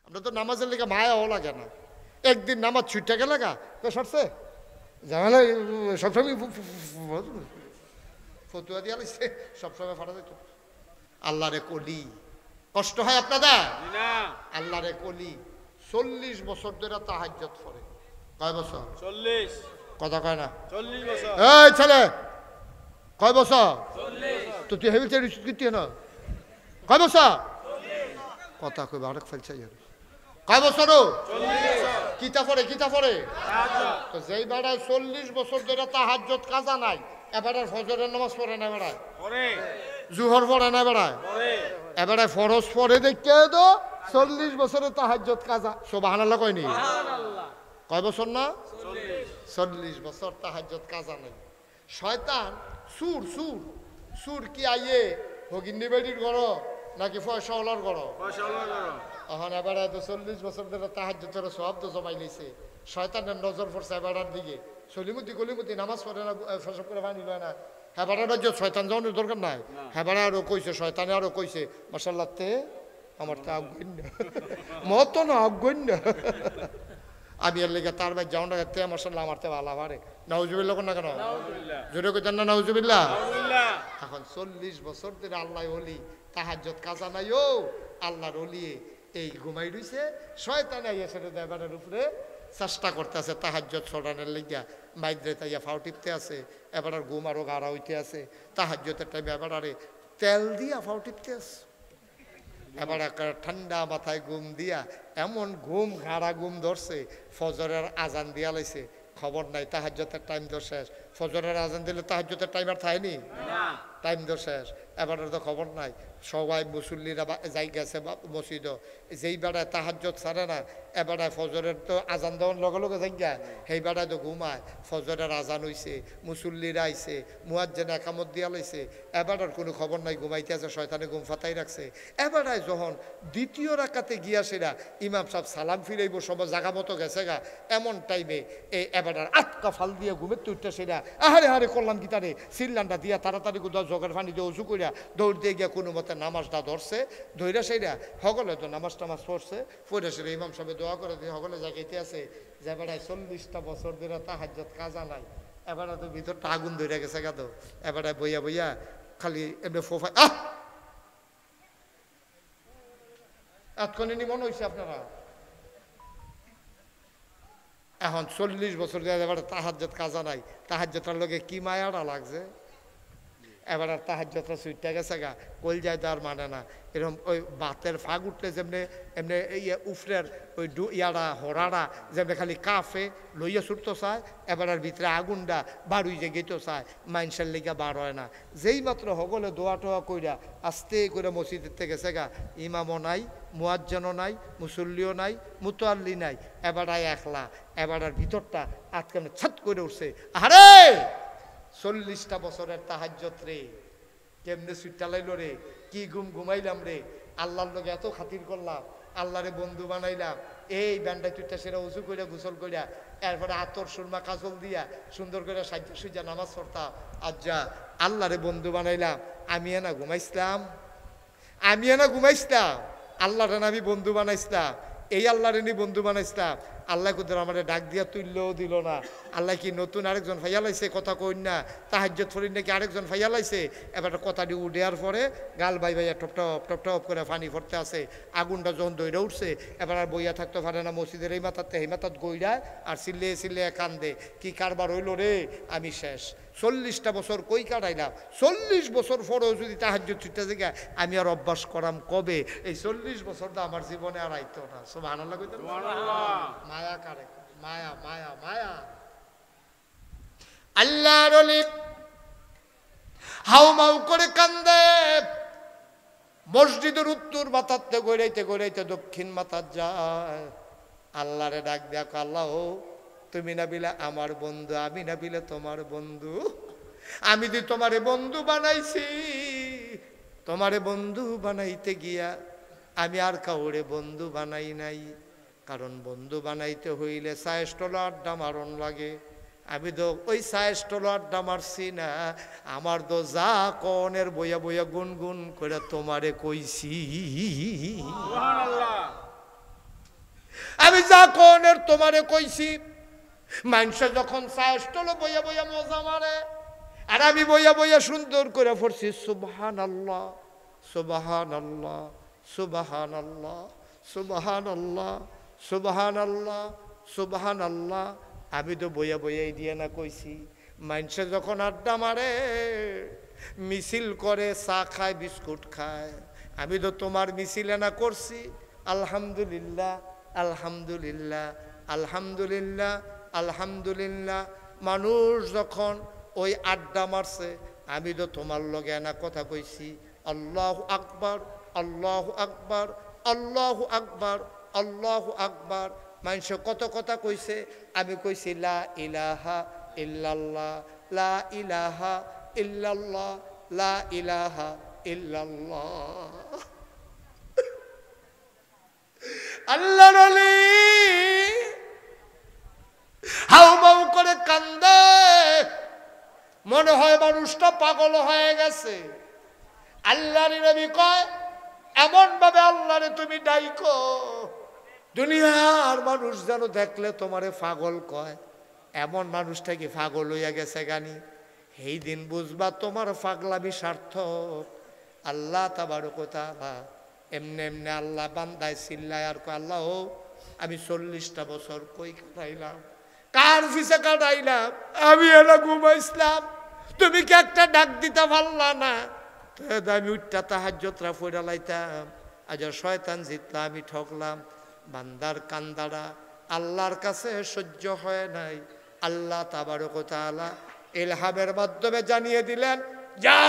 আমরা তো নামাজের লেগে মায়াও লাগে না। একদিন নামাজ ছুটে গেলে গা তো সরছে ঝামেলা সবসময় ফতুয়া দিয়া লাগছে, সবসময় ফাটা যেত। আল্লাহরে কলি কষ্ট হয় আপনাদের? আল্লাহরে কলি 40 বছর ধরে তাহাজ্জুদ পড়ে। কয় বছর? 40। কথা কয় না? 40 বছর। এই ছেলে কয় বছর? 40। তো তুই হেবি ছেড়ে কিতে না কয় বছর? 40। কথা কইবা আরেক ফেলছে ইয়ার কয় বছর? 40। কিতা পড়ে কিতা পড়ে? তাহাজ্জুদ। তো যেই বেড়ায় 40 বছর ধরে তাহাজ্জুদ কাজা নাই, এবারে ফজরের নামাজ পড়ে না বেড়ায়? পড়ে। জোহর পড়ে না বেড়ায়? পড়ে। এবারে ফরজ পড়ে দেখে তো 40 বছরের তাহাজ্জুদ কাজা। সুবহানাল্লাহ কয়নি? সুবহানাল্লাহ। কয় বছর না? 40। 40 বছর তাহাজ্জুদ কাজা নাই। শয়তান সুর সুর সুর কি আইয়ে হগিন্নি বেড়ির ঘর নাকি পয়সাওয়ালার ঘর? পয়সাওয়ালার ঘর। এখন এবারে তো 40 বছর ধরে তাহাজ্জুদের সওয়াব তো জমাই লইছে। শয়তানের নজর পড়ছে এবারের দিকে। সলিমুতি গলিমুতি নামাজ পড়ে না, ফসব করে পানি লয় না। হেবারের রাজ্য শয়তান যাওয়ানোর দরকার নাই। হেবারে আরো কইছে, শয়তানে আরো কইছে মাশাআল্লাহ তে আমার তো আগুন না মত না আগুন না। আমি এর লেগে তার ভাই যাও না তে মাশাআল্লাহ আমার তে ভালো পারে। নাউজুবিল্লাহ কোন না কেন? নাউজুবিল্লাহ। জোরে কইতেন না নাউজুবিল্লাহ? নাউজুবিল্লাহ। এখন 40 বছর ধরে আল্লাহ ওলি তাহাজ্জুদ কাজা নাই ও আল্লাহর ওলি এই ঘুমাই রইছে। শয়তান আইয়া ছেড়ে দেবার উপরে চেষ্টা করতেছে তাহাজ্জুদ ছড়ানোর লিগা। মাইদ্রে তাইয়া ফাও টিপতে আছে, এবার আর ঘুম আরো গাড়া হইতে আছে। তাহাজ্জুদের টাইমে এবার আরে তেল দিয়া ফাও টিপতে আছে। এবার ঠান্ডা মাথায় ঘুম দিয়া এমন ঘুম গাড়া ঘুম ধরছে, ফজরের আজান দিয়া লাইছে। খবর নাই তাহাজ্জুদের টাইম তো শেষ। ফজরের আজান দিলে তাহাজ্জুদের টাইম আর থাকেনি, টাইম তো শেষ। এবার তো খবর নাই। সবাই মুসল্লিরা যাই গেছে মসজিদ, যেই বেড়ায় তাহাজ্জুদ ছাড়ে না এবারে ফজরের তো আজান দেওয়ার লগে লগে যাই গা, সেই বেড়ায় তো ঘুমায়। ফজরের আজান হইছে, মুসল্লিরা আইছে, মুয়াজ্জিন একামত দিয়া লাইছে, এবারের কোনো খবর নাই, ঘুমাইতে আছে। শয়তানে ঘুম ফাতাই রাখছে। এবারে যখন দ্বিতীয় রাকাতে গিয়া সেরা ইমাম সাহেব সালাম ফিরাইব, সব জাগা মতো গেছে গা, এমন টাইমে এই এবারে আটকা ফাল দিয়ে ঘুমের তুইটা সেরা আহারে হারে করলাম কি তারে সিল্লানটা দিয়া তাড়াতাড়ি কোথাও জগের পানি দিয়ে উঁচু করিয়া দৌড় দিয়ে গিয়া কোনো মতে নামাজটা ধরছে। ধৈরা সেইরা সকলে তো নামাজ টামাজ পড়ছে, পড়ে সেরা ইমাম সাহেব দোয়া করে দিয়ে সকলে জায়গাইতে আছে যে বেড়ায় 40টা বছর ধরে তাহাজ্জুদ কাজা নাই। এবারে তো ভিতরটা আগুন ধরে গেছে গা। তো এবারে বইয়া বইয়া খালি এমনি ফোফা এতক্ষণে মনে হয়েছে আপনারা। এখন 40 বছর ধরে এবার তাহাজ্জুদ কাজা নাই, তাহাজ্জুদের লগে কি মায়াটা লাগছে। এবার আর তাহাজ্জুদটা সুইটটা গেছে গা, কল যায় তো আর মানে না। এরকম ওই বাতের ফাগ উঠলে যেমনি এমনি ইয়ে উফরের ওই ইয়ারা হরারা যেমনি খালি কাফে লইয়া ছুটতে চায়, এবার আর ভিতরে আগুনটা বাড়ুই যে গেতে চায়, মাইনসের লেগা বার হয় না। যেই মাত্র হগলে দোয়া টোয়া কইরা আস্তে করে মসজিদের থেকে গেছে গা, ইমামও নাই, মুয়াজ্জিনও নাই, মুসল্লিও নাই, মুতাল্লি নাই, এবার একলা। এবার আর ভিতরটা আটকানে ছাত করে উঠছে। আরে 40টা বছরের তাহাজ্জুদ রে, কেমনে সুইটটা লাইল রে, কি ঘুম ঘুমাইলাম রে, আল্লাহর লোক এত খাতির করলাম, আল্লাহরে বন্ধু বানাইলাম। এই ব্যান্ডা তুইটা সেরা উঁচু করে গোসল করিয়া এরপরে আতর সুরমা কাজল দিয়া সুন্দর করে সাজ্জা সুজা নামাজ পড়তাম। আজ্জা আল্লাহরে বন্ধু বানাইলাম, আমি না ঘুমাইছিলাম, আমি না ঘুমাইছিলাম, আল্লাহরে আমি বন্ধু বানাইছিলাম, এই আল্লাহরে নি বন্ধু বানাইছিলাম। আল্লাহ কুদের আমার ডাক দিয়া তুললেও দিল না। আল্লাহ কি নতুন আরেকজন ফাইয়া লাইছে, কথা কই না, তাহাজ্জুদ ফরিন নাকি আরেকজন ফাইয়া লাইছে। এবার কথাটি উঠেয়ার পরে গাল বাই ভাইয়া টপ টপ টপ টপ করে পানি পড়তে আছে। আগুনটা যখন দইরা উঠছে, এবার আর বইয়া থাকতে পারে না, মসজিদের এই মাথাতে এই মাথাত গইরায় আর চিল্লে চিল্লে কান্দে, কি কারবার হইল রে, আমি শেষ। 40টা বছর কই কাটাইলাম, 40 বছর পরেও যদি তাহাজ্জুদ ছুটতে জায়গা আমি আর অভ্যাস করাম কবে। এই 40 বছরটা আমার জীবনে আর আইতো না। সুবহানাল্লাহ কইতেন। মায়া কারে, মায়া মায়া মায়া। আল্লাহর ওলি হাউমাউ করে কান্দে, মসজিদের উত্তর মাথাতে গড়াইতে গড়াইতে দক্ষিণ মাথার যায়। আল্লাহরে ডাক দেখো, আল্লাহ তুমি না বিলে আমার বন্ধু, আমি না বিলে তোমার বন্ধু। আমি যে তোমারে বন্ধু বানাইছি, তোমারে বন্ধু বানাইতে গিয়া আমি আর কাউরে বন্ধু বানাই নাই। কারণ বন্ধু বানাইতে হইলে সায়েস্টল আড্ডা মারণ লাগে। আমি তো ওই সায়েস্টল আড্ডা মারছি না, আমার তো যা কনের বইয়া বইয়া গুনগুন করে তোমারে কইছি। আমি যা কোনের তোমারে কইছি মানুষ যখন চাষটল বইয়া বইয়া মজা মারে আর আমি বইয়া বইয়া সুন্দর করে পড়ছি সুবহানাল্লাহ সুবহানাল্লাহ সুবহানাল্লাহ সুবহানাল্লাহ সুবহানাল্লাহ সুবহানাল্লাহ। আমি তো বইয়া বইয়াই দিয়ে না কইছি মানুষে যখন আড্ডা মারে মিছিল করে চা খায় বিস্কুট খায় আমি তো তোমার মিছিলে না করছি আলহামদুলিল্লাহ আলহামদুলিল্লাহ আলহামদুলিল্লাহ আলহামদুলিল্লাহ। মানুষ যখন ওই আড্ডা মারছে আমি তো তোমার লগে না কথা কইছি আল্লাহু আকবার আল্লাহু আকবার আল্লাহু আকবার আল্লাহু আকবার। মানুষ কত কথা কইছে আমি কইছি লা ইলাহা ইল্লাল্লাহ লা ইলাহা ইল্লাল্লাহ লা ইলাহা ইল্লাল্লাহ। আল্লাহর ওলি হাউমাউ করে কান্দে মনে হয় মানুষটা পাগল হয়ে গেছে। আল্লাহর নবী কয় এমন ভাবে আল্লাহরে তুমি ডাইকো দুনিয়ার মানুষ যেন দেখলে তোমারে পাগল কয়। এমন মানুষটা কি পাগল হইয়া গেছে গানি এই দিন বুঝবা তোমার পাগলামি সার্থক। আল্লাহ তাবারক ওয়া তাআলা এমনি এমনি আল্লাহ বান্দায় চিল্লায় আর কয় আল্লাহ ও আমি 40টা বছর কই কাটাইলাম কার পিছে কাটাইলাম আমি এলা ঘুমাইছিলাম তুমি কি একটা ডাক দিতে পারলা না? আমি উঠটা তাহাজ্জুদরা পড়া লাইতাম আজ শয়তান জিতলা আমি ঠকলাম। বান্দার কান্দারা আল্লাহর কাছে সহ্য হয় নাই। আল্লাহ তাবারক ওয়া তাআলা ইলহামের মাধ্যমে জানিয়ে দিলেন যা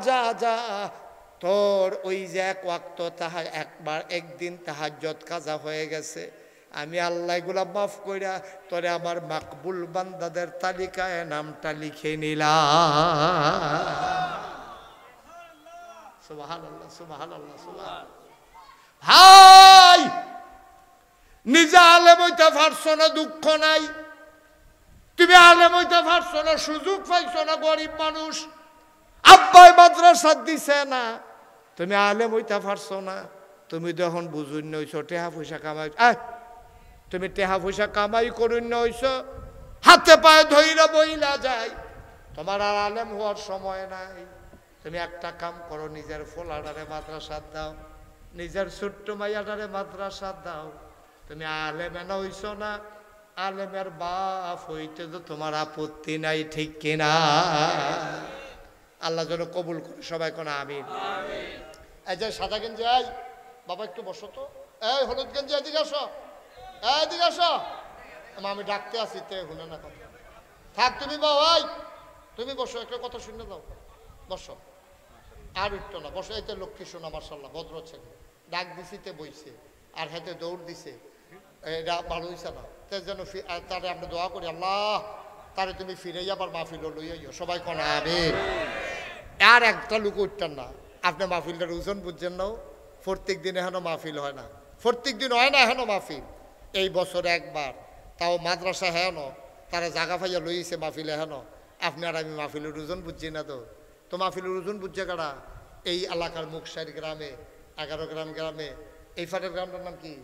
যা যা তোর ওই যে এক ওয়াক্ত একবার একদিন তাহাজ্জুদ কাজা হয়ে গেছে আমি আল্লাহ এগুলা মাফ কইরা তোরে আমার মাকবুল বান্দাদের তালিকায় নামটা লিখে নিলাম। সুবহানাল্লাহ সুবহানাল্লাহ সুবহানাল্লাহ। ভাই নিজে আলেম হইতে পারছো না দুঃখ নাই, তুমি আলেম হইতে পারছো না সুযোগ পাইছো না, গরিব মানুষ আব্বাই মাদ্রাসা দিছে না, তুমি আলেম হইতে পারছো না। তুমি যখন বুঝুন হইছো টেহা পয়সা কামাই তুমি টেহা পয়সা কামাই করুন হইছো হাতে পায়ে ধইরা বইলা যায় তোমার আর আলেম হওয়ার সময় নাই। তুমি একটা কাম করো নিজের ফোলাডারে মাদ্রাসা দাও, নিজের ছোট্ট মাইয়াডারে মাদ্রাসা দাও। তুমি আলেম এনা হইছো না, আলেমের বাপ হইতে তো তোমার আপত্তি নাই, ঠিক কিনা? আল্লাহ যেন কবুল করে সবাই কোন আমিন। এই যে সাদা গেঞ্জি আই বাবা একটু বসো তো, এই হলুদ গেঞ্জি এদিকে আসো, এদিকে আসো। আমি ডাকতে আসি তে শুনে না কথা থাক, তুমি বাবাই তুমি বসো, একটা কথা শুনে দাও, বসো। আর উঠতো না, বসো। এই তো লক্ষ্মী শোনা মার্শাল্লাহ ভদ্র ছেলে, ডাক দিছিতে বইছে আর হাতে দৌড় দিছে, এটা ভালো হইছে না। যেন তারে আমরা দোয়া করি আল্লাহ তারে তুমি ফিরে আবার মাহফিল লইয়াইও, সবাই কোন আমিন। আর একটা লোক উঠতেন না, আপনি মাহফিলটার ওজন বুঝছেন না। প্রত্যেক দিন এখনো মাহফিল হয় না, প্রত্যেক দিন হয় না এখনো মাহফিল। এই বছরে একবার, তাও মাদ্রাসা হেন তারা জাগা ফাইয়া লইছে মাহফিল হেন। আপনি আর আমি মাহফিলের ওজন বুঝছি না তো। তো মাহফিলের ওজন বুঝছে কারা? এই এলাকার মুকসাইর গ্রামে, 11 গ্রাম গ্রামে, এই ফাটের গ্রামটার নাম কি?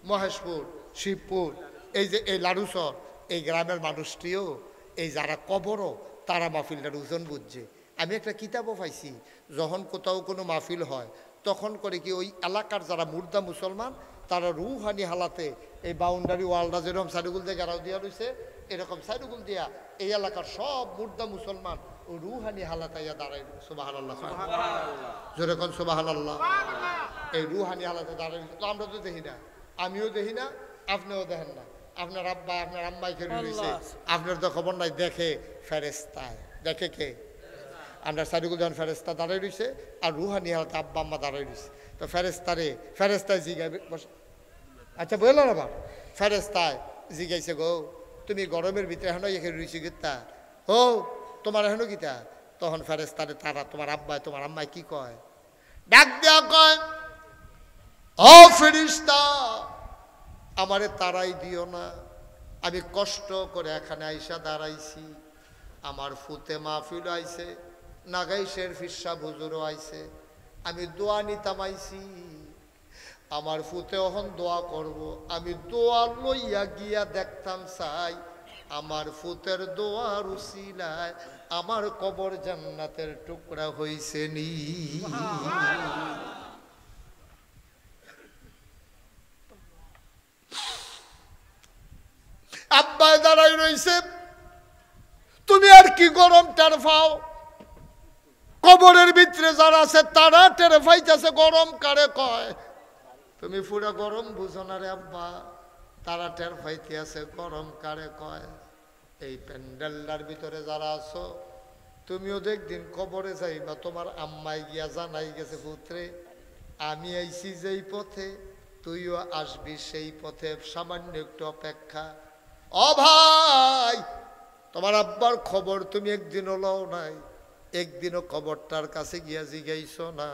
মহেশপুর, শিবপুর, এই যে এই লাড়ুসর, এই গ্রামের মানুষটিও এই যারা কবরও তারা মাহফিলটার ওজন বুঝছে। আমি একটা কিতাবও পাইছি, যখন কোথাও কোনো মাহফিল হয় তখন করে কি ওই এলাকার যারা মুর্দা মুসলমান তারা রুহানি হালাতে এই বাউন্ডারি ওয়ালটা যেরকম সাইডুগুল দিয়ে গেরাও দিয়া রয়েছে, এরকম সাইডুগুল দিয়া এই এলাকার সব মুর্দা মুসলমান ও রুহানি হালাতাইয়া দাঁড়াই। সুবহানাল্লাহ, যেরকম সুবহানাল্লাহ, এই রুহানি হালাতে দাঁড়াই। তো আমরা তো দেখি না, আমিও দেখি না, আপনিও দেখেন না। আপনার আব্বা আপনার আম্মাই খেলে রয়েছে, আপনার তো খবর নাই। দেখে ফেরেস্তায়, দেখে কে? আমরা সাইডুগুল যখন ফেরেস্তা দাঁড়াই রয়েছে আর রুহানি হালাতে আব্বা আম্মা দাঁড়াই রয়েছে, তো ফেরেস্তায় জিগাইবে। আচ্ছা বললো না বাবা, ফেরেস্তায় জিগাইছে গো তুমি গরমের ভিতরে এখনো এখানে রয়েছি গীতা, ও তোমার এখনো গীতা? তখন ফেরেস্তারে তারা তোমার আব্বাই তোমার আম্মাই কি কয়? ডাক দেওয়া কয়, ও ফেরেশতা আমারে তারাই দিও না, আমি কষ্ট করে এখানে আইসা দাঁড়াইছি, আমার ফুতে মাহফিল আইছে, নাগাইশের ফিরসা হুজুরও আইছে, আমি দোয়া নিতাম আইছি, আমার ফুতে ওহন দোয়া করব, আমি দোয়া লইয়া গিয়া দেখতাম চাই আমার ফুতের দোয়ার উসিলায় আমার কবর জান্নাতের টুকরা হইছে নি। আব্বায় দাঁড়াই রইছে, তুমি আর কি গরম টের পাও? কবরের ভিতরে যারা আছে তারা টের পাইতেছে গরম কারে কয়। তুমি পুরা গরম বুঝো না রে আব্বা, তারা টের পাইতে আছে গরম কারে কয়। এই প্যান্ডেলটার ভিতরে যারা আছো তুমিও একদিন কবরে যাইবা, তোমার আম্মাই গিয়া জানাই গেছে পুত্রে আমি আইছি যেই পথে তুইও আসবি সেই পথে, সামান্য একটু অপেক্ষা। ও ভাই, তোমার আব্বার খবর তুমি একদিনও লও নাই, একদিনও খবরটার কাছে গিয়া জিগাইছো না।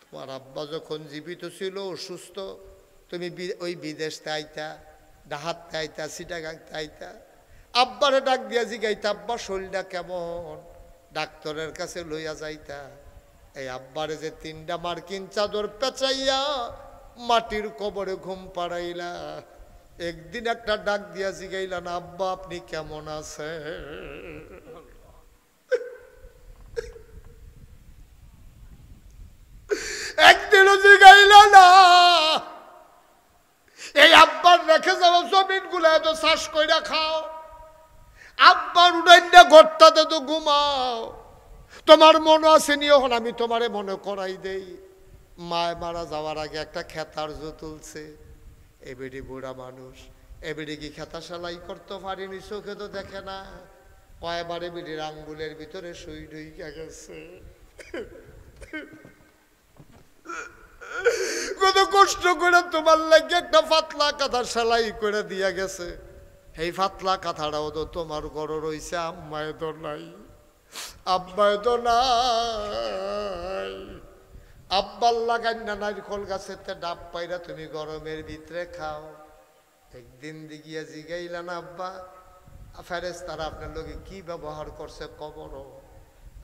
তোমার আব্বা যখন জীবিত ছিল অসুস্থ, তুমি ওই বিদেশতে আইতা, ডাহাতে আইতা, চিটাগাংতে আইতা, আব্বারে ডাক দিয়া জিগাইতা আব্বা শরীরটা কেমন, ডাক্তারের কাছে লইয়া যাইতা। এই আব্বারে যে 3টা মার্কিন চাদর পেঁচাইয়া মাটির কবরে ঘুম পাড়াইলা, একদিন একটা ডাক দিয়া জিগাইলা না আব্বা আপনি কেমন আছেন? একদিনও জিগাইলা না। এই আব্বার রেখে যাওয়া জমিন গুলা তো চাষ কইরা খাও, আব্বার উড়াইনা ঘরটাতে তো ঘুমাও। তোমার মনে আছে নি এখন আমি তোমারে মনে করাই দেই, মায় মারা যাওয়ার আগে একটা খেতার জো তুলছে। এবেডি বুড়া মানুষ, এবেডি কি খেতা সেলাই করতে পারিনি, চোখে তো দেখে না। কয়বারে বিডির আঙ্গুলের ভিতরে সুই ঢুইকা গেছে। কত কষ্ট করে তোমার লাগে একটা পাতলা কাঁথা সেলাই করে দিয়া গেছে। এই পাতলা কাঁথাটাও তো তোমার ঘরে রয়েছে, আম্মায় তো নাই, আব্বায় তো নাই। আব্বার লাগাই না নারিকল গাছেতে ডাব পাইরা তুমি গরমের ভিতরে খাও। একদিন দিগিয়া জিগাইলা না আব্বা ফেরেশতারা আপনার লোকে কি ব্যবহার করছে কবর?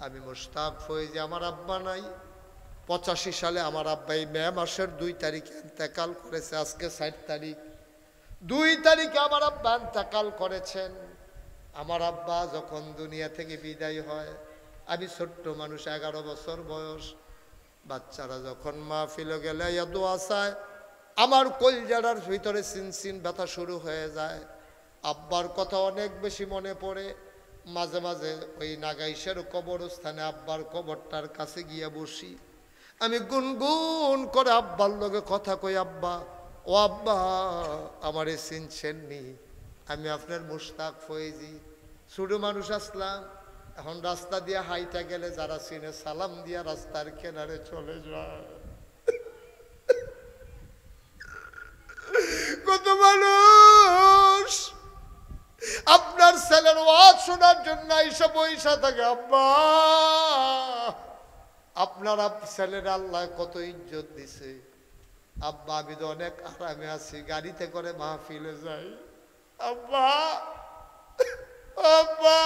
আমি মুশতাক ফয়েজি, আমার আব্বা নাই। 85 সালে আমার আব্বা এই মে মাসের 2 তারিখে ইন্তেকাল করেছে। আজকে 4 তারিখ, 2 তারিখে আমার আব্বা ইন্তেকাল করেছেন। আমার আব্বা যখন দুনিয়া থেকে বিদায় হয়, আমি ছোট্ট মানুষ, 11 বছর বয়স। বাচ্চারা যখন মাহফিলে গেলে দোয়া চায়, আমার কলজাটার ভিতরে সিনসিন ব্যথা শুরু হয়ে যায়। আব্বার কথা অনেক বেশি মনে পড়ে। মাঝে মাঝে ওই নাগাইশের কবরস্থানে আব্বার কবরটার কাছে গিয়ে বসি, আমি গুনগুন করে আব্বার লগে কথা কই, আব্বা ও আব্বা আমারে চিনছেন নি, আমি আপনার মুশতাক ফয়েজি, ছোট মানুষ আসলাম। এখন রাস্তা দিয়ে হাইটা গেলে যারা চিনে সালাম দিয়া রাস্তার কিনারে চলে যায়। কত মানুষ আপনার ছেলের ওয়াজ শোনার জন্য এসে বইসা থাকে। আব্বা আপনার ছেলের আল্লাহ কত ইজ্জত দিছে। আব্বা আমি তো অনেক আরামে আছি, গাড়িতে করে মাহফিলে যাই। আব্বা আব্বা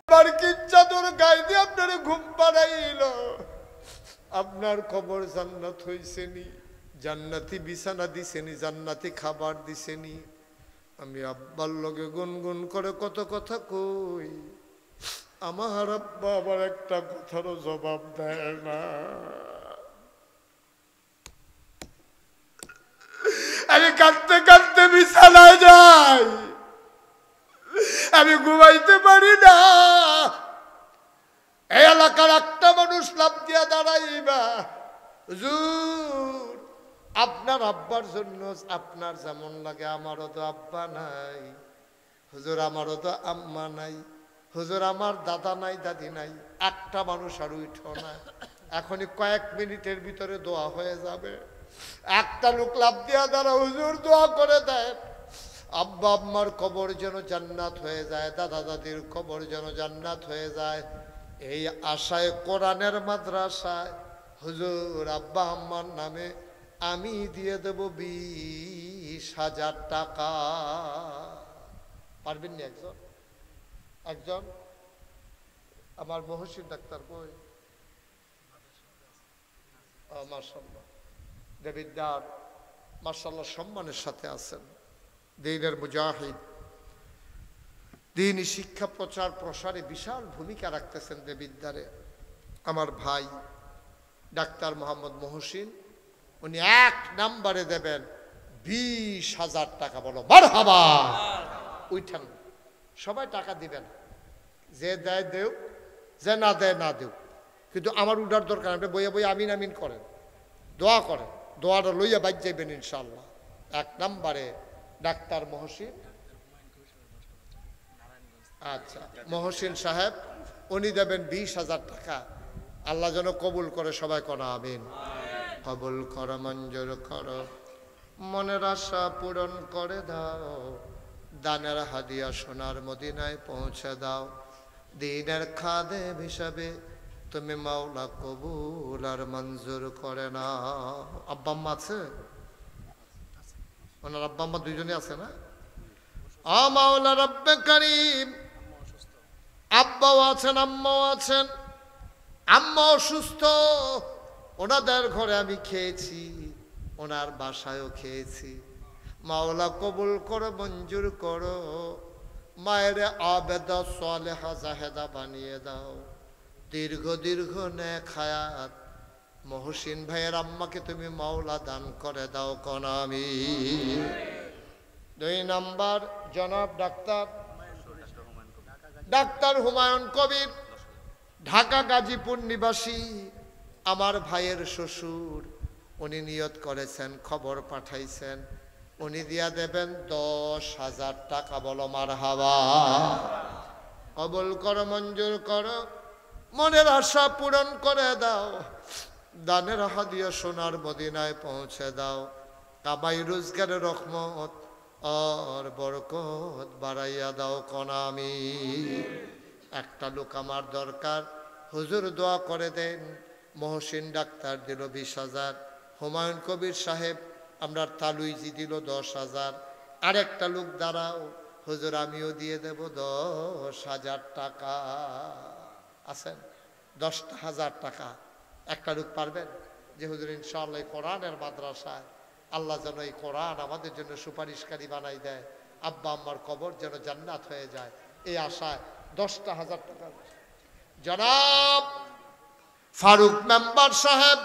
আমার কি চাদর গায়ে দিয়ে আপনার ঘুম পাড়াইল, আপনার খবর জান্নাত হইছেনি, জান্নাতি বিছানা দিছেনি, জান্নাতি খাবার দিছেনি। আমি আব্বার লগে গুনগুন করে কত কথা কই, আমার আব্বা আবার একটা কথারও জবাব দেয় না। আমি কাঁদতে কাঁদতে বিছানায় যাই, আমি ঘুমাইতে পারি না। এই এলাকার একটা মানুষ লাভ দিয়া দাঁড়াইবা, হুজুর আপনার আব্বার জন্য আপনার যেমন লাগে আমারও তো আব্বা নাই, হুজুর আমারও তো আম্মা নাই, হুজুর আমার দাদা নাই দাদি নাই। একটা মানুষ আর উঠো না, এখনই কয়েক মিনিটের ভিতরে দোয়া হয়ে যাবে। একটা লোক লাভ দিয়া দাঁড়া, হুজুর দোয়া করে দেয় আব্বা আম্মার কবর যেন জান্নাত হয়ে যায়, দাদা দাদির কবর যেন জান্নাত হয়ে যায়। এই আশায় কোরআনের মাদ্রাসায় হুজুর আব্বা আম্মার নামে আমি দিয়ে দেব 20,000 টাকা। পারবেন না একজন? একজন আমার মহসিন ডাক্তার কই? মাশাআল্লাহ, দেবিদ্দার মাশাআল্লাহ সম্মানের সাথে আছেন, দ্বীনের মুজাহিদ, দ্বীনি শিক্ষা প্রচার প্রসারে বিশাল ভূমিকা রাখতেছেন দেবিদ্দারে। আমার ভাই ডাক্তার মোহাম্মদ মহসিন, উনি 1 নম্বরে দেবেন 20,000 টাকা। বলো মারহাবা। উঠেন, সবাই টাকা দিবেন, যে দেয় দেও, যে না দেয় না দেও, কিন্তু আমার উঠার দরকার। আপনি বইয়ে বইয়ে আমিন আমিন করেন, দোয়া করেন, দোয়াটা লইয়া বাজ যাইবেন ইনশাল্লাহ। 1 নম্বরে ডাক্তার মহসিন, আচ্ছা মহসিন সাহেব, উনি দেবেন 20,000 টাকা। আল্লাহ যেন কবুল করে, সবাই কোন আমিন। কবুল কর, মঞ্জুর কর, মনের আশা পূরণ করে দাও, দানের হাদিয়া সোনার মদিনায় পৌঁছে দাও, দ্বীনের খাদেম হিসাবে তুমি মাওলা কবুল আর মঞ্জুর করে না। আব্বা আম্মা আছে? ওনার আব্বা আম্মা দুইজনই আছে না? আ মাওলা রব্বে কারীম, আব্বাও আছেন আম্মাও আছেন। আম্মা অসুস্থ, ওনাদের ঘরে আমি খেয়েছি, ওনার বাসায়ও খেয়েছি। মাওলা কবুল করো, মঞ্জুর করো, মায়ের আবেদা সালেহা জাহেদা বানিয়ে দাও, দীর্ঘ দীর্ঘ নেক হায়াত মহসিন ভাইয়ের আম্মাকে তুমি মাওলা দান করে দাও কোন আমিন। 2 নম্বর জনাব ডাক্তার হুমায়ুন কবির, ঢাকা গাজীপুর নিবাসী, আমার ভাইয়ের শ্বশুর। উনি নিয়ত করেছেন, খবর পাঠাইছেন, উনি দিয়া দেবেন 10,000 টাকা। বলো মারহাবা। কবুল করো, মঞ্জুর করো, মনের আশা পূরণ করে দাও, দানের হাদিয়া সোনার মদিনায় পৌঁছে দাও, কামাই রোজগারের রহমত আর বরকত বাড়াইয়া দাও কোন আমিন। একটা লোক আমার দরকার, হুজুর দোয়া করে দেন। মহসিন ডাক্তার দিল 20,000, হুমায়ুন কবির সাহেব আমরা তালুইজি দিল 10,000। আরেকটা লোক দাঁড়াও, হুজুর আমিও দিয়ে দেব 10,000 টাকা। আছেন? 10,000 টাকা একটা লোক পারবেন? যে হুজুর ইনশাআল্লাহ কোরআনের মাদ্রাসায় আল্লাহ যেন এই কোরআন আমাদের জন্য সুপারিশকারী বানাই দেয়, আব্বা আম্মার কবর যেন জান্নাত হয়ে যায়, এই আশায় 10,000 টাকা। জনাব ফারুক মেম্বার সাহেব,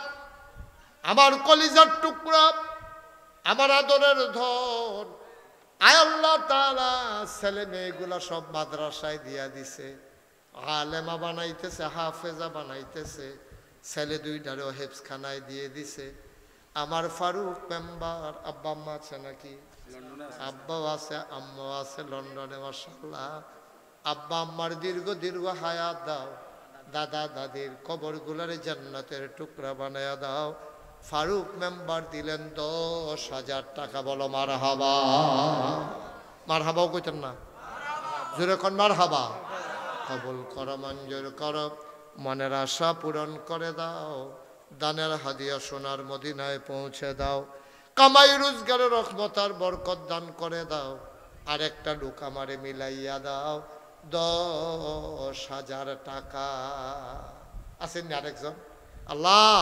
আমার কলিজার টুকরা, আমার আদরের ধন, আয় আল্লাহ তাআলা ছেলে মেয়েগুলা সব মাদ্রাসায় দিয়া দিছে, আলেমা বানাইতেছে, হাফেজা বানাইতেছে, ছেলে 2টারও হেফজখানায় দিয়ে দিছে। আমার ফারুক মেম্বার, আব্বা আম্মা আছে নাকি? আব্বাও আছে, আম্মাও আছে লন্ডনে মাশাআল্লাহ। আব্বা আম্মার দীর্ঘ দীর্ঘ হায়াত দাও, দাদা দাদির কবরগুলারে জান্নাতের টুকরা বানায়া দাও। ফারুক মেম্বার দিলেন 10,000 টাকা। বলো মারহাবা। মারহাবাও কইতেন না? জোরে কোন মারহাবা। কবুল করো, মঞ্জুর করো, মনের আশা পূরণ করে দাও, দানের হাদিয়া সোনার মদিনায় পৌঁছে দাও, কামাই রোজগারের রহমত আর বরকত দান করে দাও। আরেকটা লোক আমারে মিলাইয়া দাও 10,000 টাকা। আছেন না আরেকজন? আল্লাহ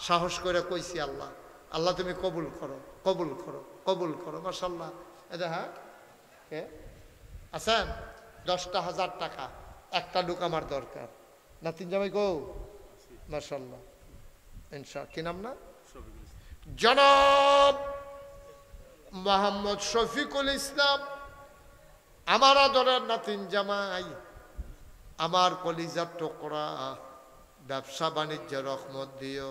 সাহস করে কইছি, আল্লাহ আল্লাহ তুমি কবুল করো, কবুল করো, কবুল করো। মাশাআল্লাহ। এটা হ্যাঁ আছেন? 10,000 টাকা একটা লোক আমার দরকার। নাতিন জামাই গো মাশাআল্লাহ। ইনশাআল্লাহ। কি নাম না? জনাব মোহাম্মদ শফিকুল ইসলাম, আমার আদরের নাতিন জামাই, আমার কলিজার টুকরা, ব্যবসা বাণিজ্য রহমত দিও,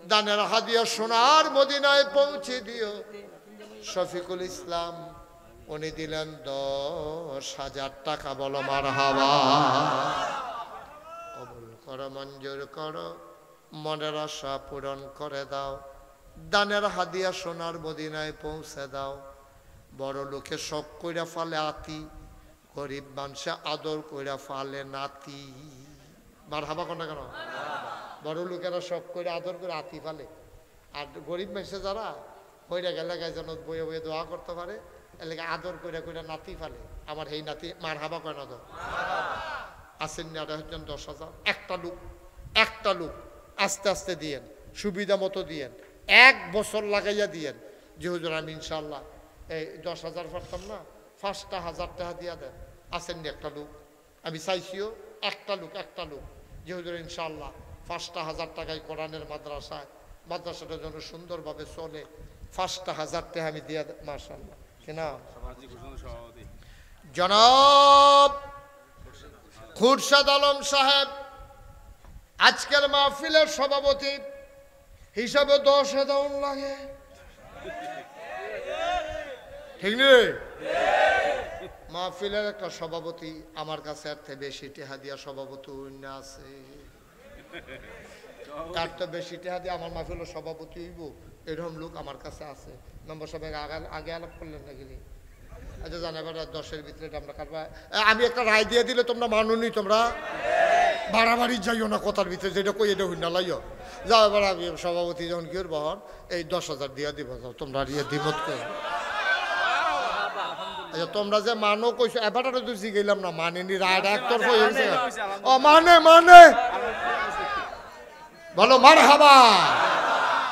দানের হাদিয়া সোনার মদিনায় পৌঁছে দিও। শফিকুল ইসলাম উনি দিলেন 10,000 টাকা। বলো মারহাবা। কবুল করো, মঞ্জুর করো, মনের আশা পূরণ করে দাও, দানের হাদিয়া সোনার মদিনায় পৌঁছে দাও। বড় লোকে শখ কইরা ফালে আতি, গরিব মানুষে আদর কইরা ফালে নাতি। মারহাবা কোনটা কেন? বড় লোকেরা শখ করে আদর করে আতি ফালে, আর গরিব মানুষে যারা হইরা গেলে যেন বইয়ে বইয়ে দোয়া করতে পারে, এলাকা আদর করে করে নাতি ফালে। আমার এই নাতি মারহাবা কয় না? তো আসেন না? হচ্ছেন 10,000। একটা লোক আস্তে আস্তে দিয়েন, সুবিধা মতো দিয়েন, 1 বছর লাগাইয়া দিয়েন যে হুজুর আমি ইনশাআল্লাহ এই 10,000 পারতাম না 5টা 1000 টাকা দিয়া দেন। আসেননি একটা লোক, আমি চাইছিও একটা লোক যে হুজুর ইনশাআল্লাহ 5টা 1000 টাকায় কোরআনের মাদ্রাসাটা যেন সুন্দরভাবে চলে, 5টা 1000 টাকা আমি দিয়া মাশাআল্লাহ। কিনা জনাব খুরশেদ আলম সাহেব আজকের মাহফিলের সভাপতি হিসাবে 10,000 লাগে, ঠিক নেই? মাহফিলের একটা সভাপতি আমার কাছে এর থেকে বেশি টেহা দিয়া সভাপতি অন্য আছে, তার তো বেশি টেহা দিয়ে আমার মাহফিলের সভাপতি হইব এরকম লোক আমার কাছে আছে। মেম্বার সাহেব আগে আলাপ করলেন না গেলি? আচ্ছা জানা এবার 10-এর ভিতরে আমরা কাটবা। আমি একটা রায় দিয়ে দিলে তোমরা মানুনি, তোমরা বাড়াবাড়ি যাইও না কথার ভিতরে, যেটা কই এটা হইনা লাইও যাও। এবার আমি সভাপতি যখন কি করবো এই 10,000 দিয়া দিব, তোমরা ইয়ে দ্বিমত করো। আচ্ছা তোমরা যে মানো কইছো এবারটা তো জিগাইলাম না, মানেনি, রায়টা একতরফা হয়েছে। ও মানে বলো মারহাবা,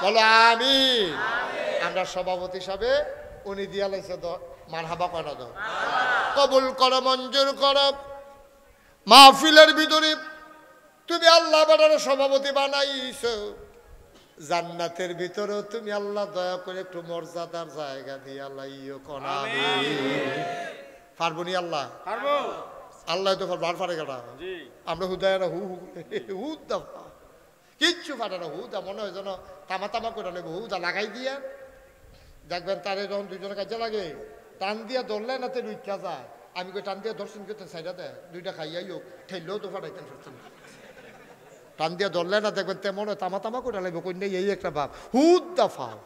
বলো আমিন। আমরা সভাপতি হিসাবে উনি দিয়া লাইছে মারহাবা কয় না দাও, কবুল করো, মঞ্জুর করো। মাহফিলের ভিতরে তুমি আল্লাহ বানার সভাপতি বানাইছো, জান্নাতের ভিতরেও তুমি আল্লাহ দয়া করে একটু মর্যাদার জায়গা দিয়া লাইও কোনা পারবো নি? আল্লাহ পারবো, আল্লাহ তো বার পারে কাটা। আমরা হুদায় না হুদা কিচ্ছু পারে না, হুদা মনে হয় যেন তামা করে নেবো, হুদা লাগাই দিয়া দেখবেন তারে যখন দুইজনের কাজে লাগে টান দিয়া ধরলে না তে রুইকা যায়। আমি কই টান দিয়া ধরছেন কেউ সাইডা দেয়, 2টা খাইয়াই হোক ঠেললেও তো ফাটাইতেন ফেলছেন, টান দিয়া ধরলে না দেখবেন তেমন তামা করে লাগবে কন্যা, এই একটা ভাব হুদা ফাও।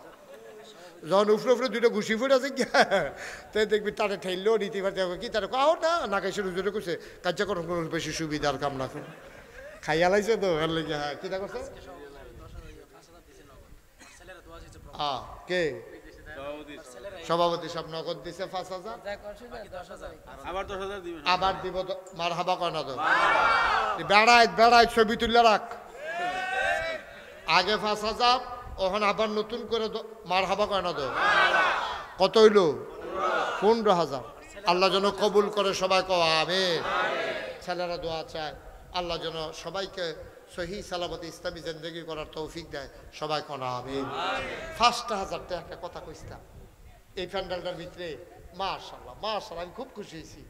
যখন উফরে 2টা ঘুষি ফুটে আছে তাই দেখবি তারে ঠেললেও নীতি পারতে কি তারা কাও না খাইছে রুজুরে করছে কার্যকরণ কোনো বেশি সুবিধার কাম না করে খাইয়া লাইছে তো এর লেগে। হ্যাঁ কিটা করছে কে সভাপতি সব নগদ দিছে 5,000, আবার দিব মারহাবা কয় না তো, বেড়ায় ছবি তুলে রাখ। আগে 5,000 ওখানে আবার নতুন করে মারহাবা কয় না তো, কত হইল? 15,000। আল্লাহ যেন কবুল করে, সবাই কও আমিন। ছেলেরা দোয়া চায় আল্লাহ যেন সবাইকে সহি সালামতে ইসলামী জিন্দেগি করার তৌফিক দেয়, সবাই কোন আমিন। 5টা 1000 টাকা একটা কথা কইছিলাম এই প্যান্ডেলটার ভিতরে, মাশাআল্লাহ মাশাআল্লাহ আমি খুব খুশি হয়েছি।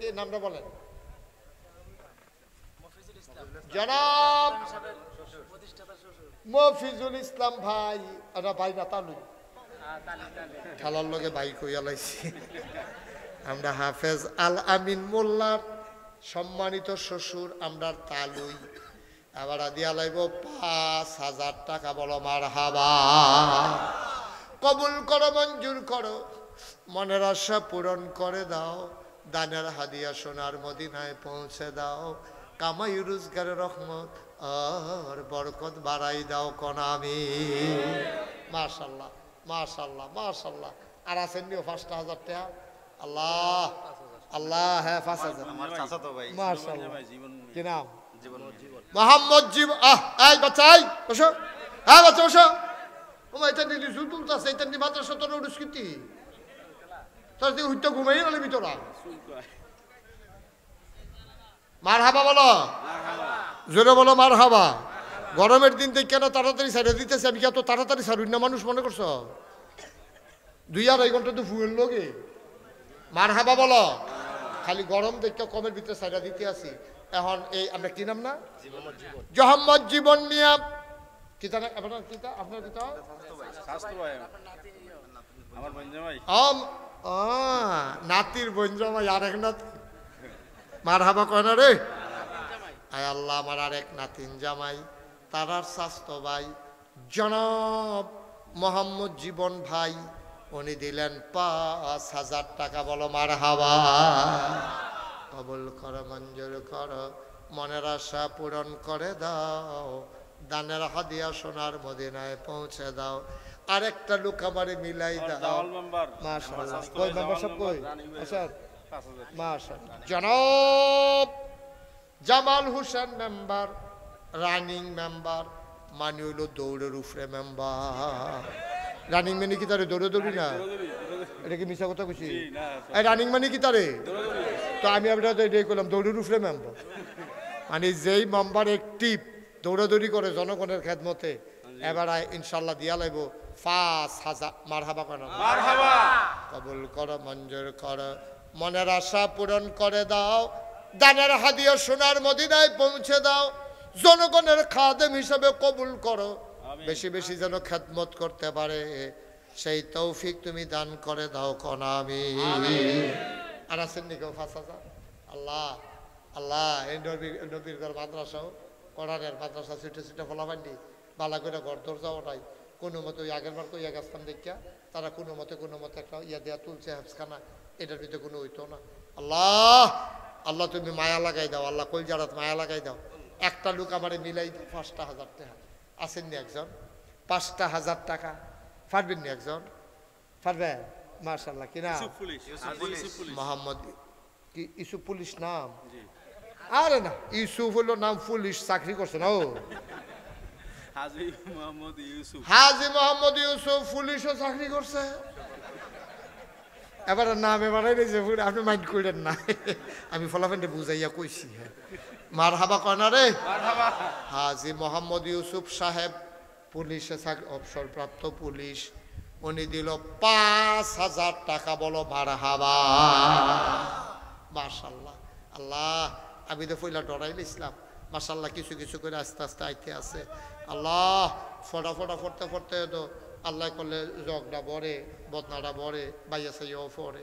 এর নামটা বলেন? জনাব মফিজুল ইসলাম ভাই। ভাই না তালু খেলার লগে ভাই কইয়া লাইছি। আমরা হাফেজ আল আমিন মোল্লার সম্মানিত শ্বশুর আমরা তালুই, আবার দিয়া লাইব 5,000 টাকা। বলো মারহাবা, কবুল করো, মঞ্জুর করো, মনের আশা পূরণ করে দাও, দানের হাদিয়া সোনার মদিনায় পৌঁছে দাও, কামাই রোজগারের রহমত আর বরকত বাড়াই দাও কোন আমিন। মাশাআল্লাহ মাশাআল্লাহ মাশাআল্লাহ। আর আছেন নিও 5টা 1000 টাকা। আল্লাহ আল্লাহ। হ্যাঁ 5,000 মাশাআল্লাহ। কি নাম? মোহাম্মদ জীবন। এই বাচ্চা এই বসো, হ্যাঁ বাচ্চা বসো। ওমা এটা নিয়ে জুতুল আছে, এটা নিয়ে মাদ্রাসা তোর উড়ুস্কিতি তোর দিয়ে হুইটা ঘুমাই গেলে ভিতরা। মারহাবা বলো, জোরে বলো মারহাবা। গরমের দিন থেকে কেন তাড়াতাড়ি ছাড়িয়ে দিতেছে, আমি কি এত তাড়াতাড়ি ছাড়ুই না মানুষ মনে করছো? 2-2.5 ঘন্টা তো ফুয়ের লোকে। মারহাবা বলো। খালি গরম দেখে কমের ভিতরে ছাড়িয়ে দিতে আসি। এখন এই আমরা কি নাম না মোহাম্মদ জীবন মিয়া কিতা না আপনার কিতা আপনার কিতা নাতির বঞ্জমাই আর এক নাতি। মারহাবা কয় না রে। আয় আল্লাহ আমার আর এক নাতিন জামাই, তারার স্বাস্থ্য ভাই জনাব মোহাম্মদ জীবন ভাই, উনি দিলেন 5,000 টাকা। বলো মারহাবা, কবুল করো, মঞ্জুর করো, মনের আশা পূরণ করে দাও, দানের হাদিয়া সোনার মদিনায় পৌঁছে দাও। আরেকটা লোক আমারে মিলাই দাও। মাশাআল্লাহ। কই মেম্বার সাহেব কই? আচ্ছা মাশাআল্লাহ। জনাব Jamal Hossain member, running member, মানে হইলো দৌড়ের উপরে মেম্বার রানিং মানে কি তারে দৌড়ে দৌড়ি না এটা কি মিশা কথা কইছি রানিং মানে কি তারে তো আমি আপনার এটাই করলাম দৌড়ের উপরে মেম্বার মানে যেই মেম্বার অ্যাক্টিভ দৌড়াদৌড়ি করে জনগণের খেদমতে এবার ইনশাল্লাহ দিয়া লাইব ৫,০০০ মারহাবা কেন মারহাবা কবুল করো মঞ্জুর করো মনের আশা পূরণ করে দাও দানের হাদিয়া সোনার মদিনায় পৌঁছে দাও জনগণের খাদেম হিসাবে কবুল করো বেশি বেশি যেন খেদমত করতে পারে সেই তৌফিক তুমি দান করে দাও কোন আমি আর আছেন নি কেউ ৫,০০০ আল্লাহ আল্লাহ এই নবীর ঘর মাদ্রাসাও করারের মাদ্রাসা ছুটে ছুটে ফলাফান্ডি বালা করে ঘর দরজা ওটাই কোনো মতে ওই আগের বার কইয়া গেছিলাম দেখিয়া তারা কোনো মতে একটা ইয়া দেয়া তুলছে হাফসখানা এটার ভিতরে কোনো হইতো না আল্লাহ আল্লাহ তুমি মায়া লাগাই দাও আল্লাহ কলজারাত মায়া লাগাই দাও একটা লোক আমারে মিলাই ৫,০০০ টাকা আসেননি একজন ৫,০০০ টাকা পারবেন নি একজন পারবেন মাশাআল্লাহ কিনা মোহাম্মদ কি ইউসুফ পুলিশ নাম আরে না ইউসুফ হলো নাম পুলিশ চাকরি করছে না ও হাজী মোহাম্মদ ইউসুফ পুলিশও চাকরি করছে এবার নাম এবার আপনি মাইন্ড করেন না আমি ফলাফেন্ডে বুঝাইয়া কইছি হ্যাঁ মারহাবা কয় না রে হাজী মোহাম্মদ ইউসুফ সাহেব পুলিশে অবসরপ্রাপ্ত পুলিশ উনি দিল ৫,০০০ টাকা বলো মারহাবা মাশাআল্লাহ আল্লাহ আমি তো ফইলা ডরাই ইসলাম মাশাআল্লাহ কিছু কিছু করে আস্তে আস্তে আইতে আছে আল্লাহ ফটা ফটতে ফটতে তো আল্লাহ করলে জগটা বড়ে বদনাটা বড়ে বাইয়া সাইয়াও পড়ে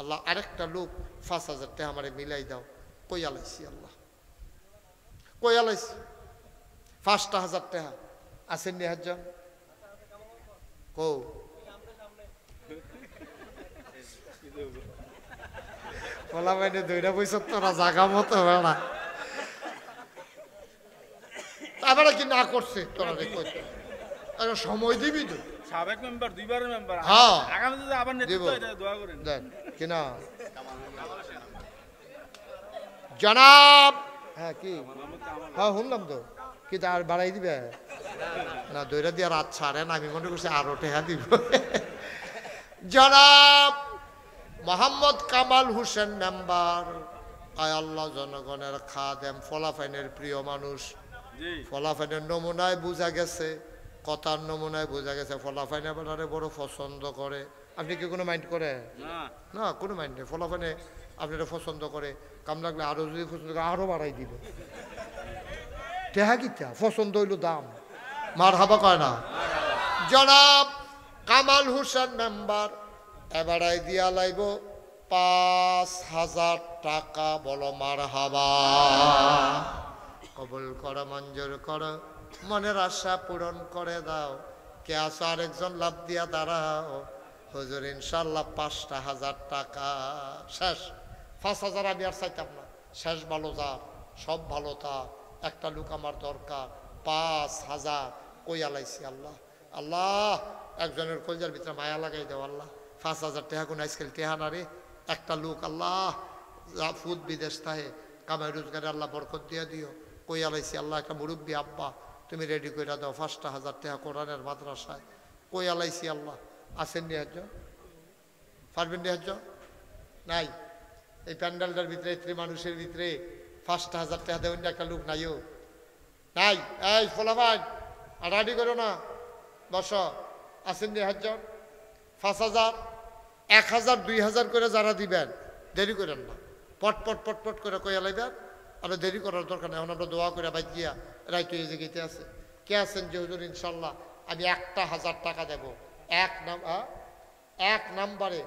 আল্লাহ আরেকটা লোক ৫,০০০ টাকা আমারে মিলাই দাও কইয়া লাইছি আল্লাহ কইয়া লাইছি ৫,০০০ টাকা আসেন নি হাজার কৌ বলা বাইনে ২টা তোরা জাগা মতো বেড়া তারপরে কি না করছে তোরা কইতে সময় দিবি তো সাবেক মেম্বার দুইবারের মেম্বার হ্যাঁ আগামীতে আবার নেতৃত্ব এটা দোয়া করেন দেন কিনা জনাব হ্যাঁ কি হ্যাঁ শুনলাম তো কি আর বাড়াই দিবে না ২টা দিয়ে রাত ছাড়েন আমি মনে করছি আরো টাকা দিব জনাব মোহাম্মদ কামাল হোসেন মেম্বার আয় আল্লাহ জনগণের খাদেম ফলাফাইনের প্রিয় মানুষ ফলাফাইনের নমুনায় বোঝা গেছে কথার নমুনায় বোঝা গেছে ফলাফাইনে বানারে বড় পছন্দ করে আপনি কি কোনো মাইন্ড করে না কোনো মাইন্ড নেই ফলাফাইনে আপনারা পছন্দ করে কাম লাগলে আরো যদি পছন্দ করে আরো বাড়াই দিবে টেহা কিটা পছন্দ হইল দাম মার হাবা কয় না জনাব কামাল হোসেন মেম্বার এবারাই দিয়া লাইব ৫,০০০ টাকা বলো মার হাবা কবুল করো মঞ্জুর করো মনের আশা পূরণ করে দাও কে আসো আরেকজন লাভ দিয়া দাঁড়াও হুজুর ইনশাল্লাহ ৫,০০০ টাকা শেষ ৫,০০০ আমি আর চাইতাম না শেষ ভালো যার সব ভালো তার একটা লোক আমার দরকার ৫,০০০ কইয়া লাইছি আল্লাহ আল্লাহ একজনের কলজার ভিতরে মায়া লাগাই দেও আল্লাহ ৫,০০০ টাকা কোন আজকাল টেহা না রে একটা লোক আল্লাহ ফুদ বিদেশ থাকে কামাই রোজগারে আল্লাহ বরকত দিয়া দিও কইয়া লাইছি আল্লাহ একটা মুরব্বী আব্বা তুমি রেডি করে দাও ৫,০০০ টাকা কোরআনের মাদ্রাসায় কইয়া লাইছি আল্লাহ আসেন নি হাজ পারবেন নি হাজ নাই এই প্যান্ডেলটার ভিতরে এত্রি মানুষের ভিতরে ৫,০০০ টাকা দেবেন একটা লোক নাইও নাই এই ফলাফাই আর রেডি করো না বস আসেন নি হাজ ৫,০০০ ১,০০০ ২,০০০ করে যারা দিবেন দেরি করেন না পট করে কইয়া লাইবেন আর দেরি করার দরকার নেই এখন আমরা দোয়া করে বাইক গিয়া রাইট এই জায়গাতে আছে কে আছেন যে হুজুর ইনশাল্লাহ আমি ১,০০০ টাকা দেব এক নাম্বারে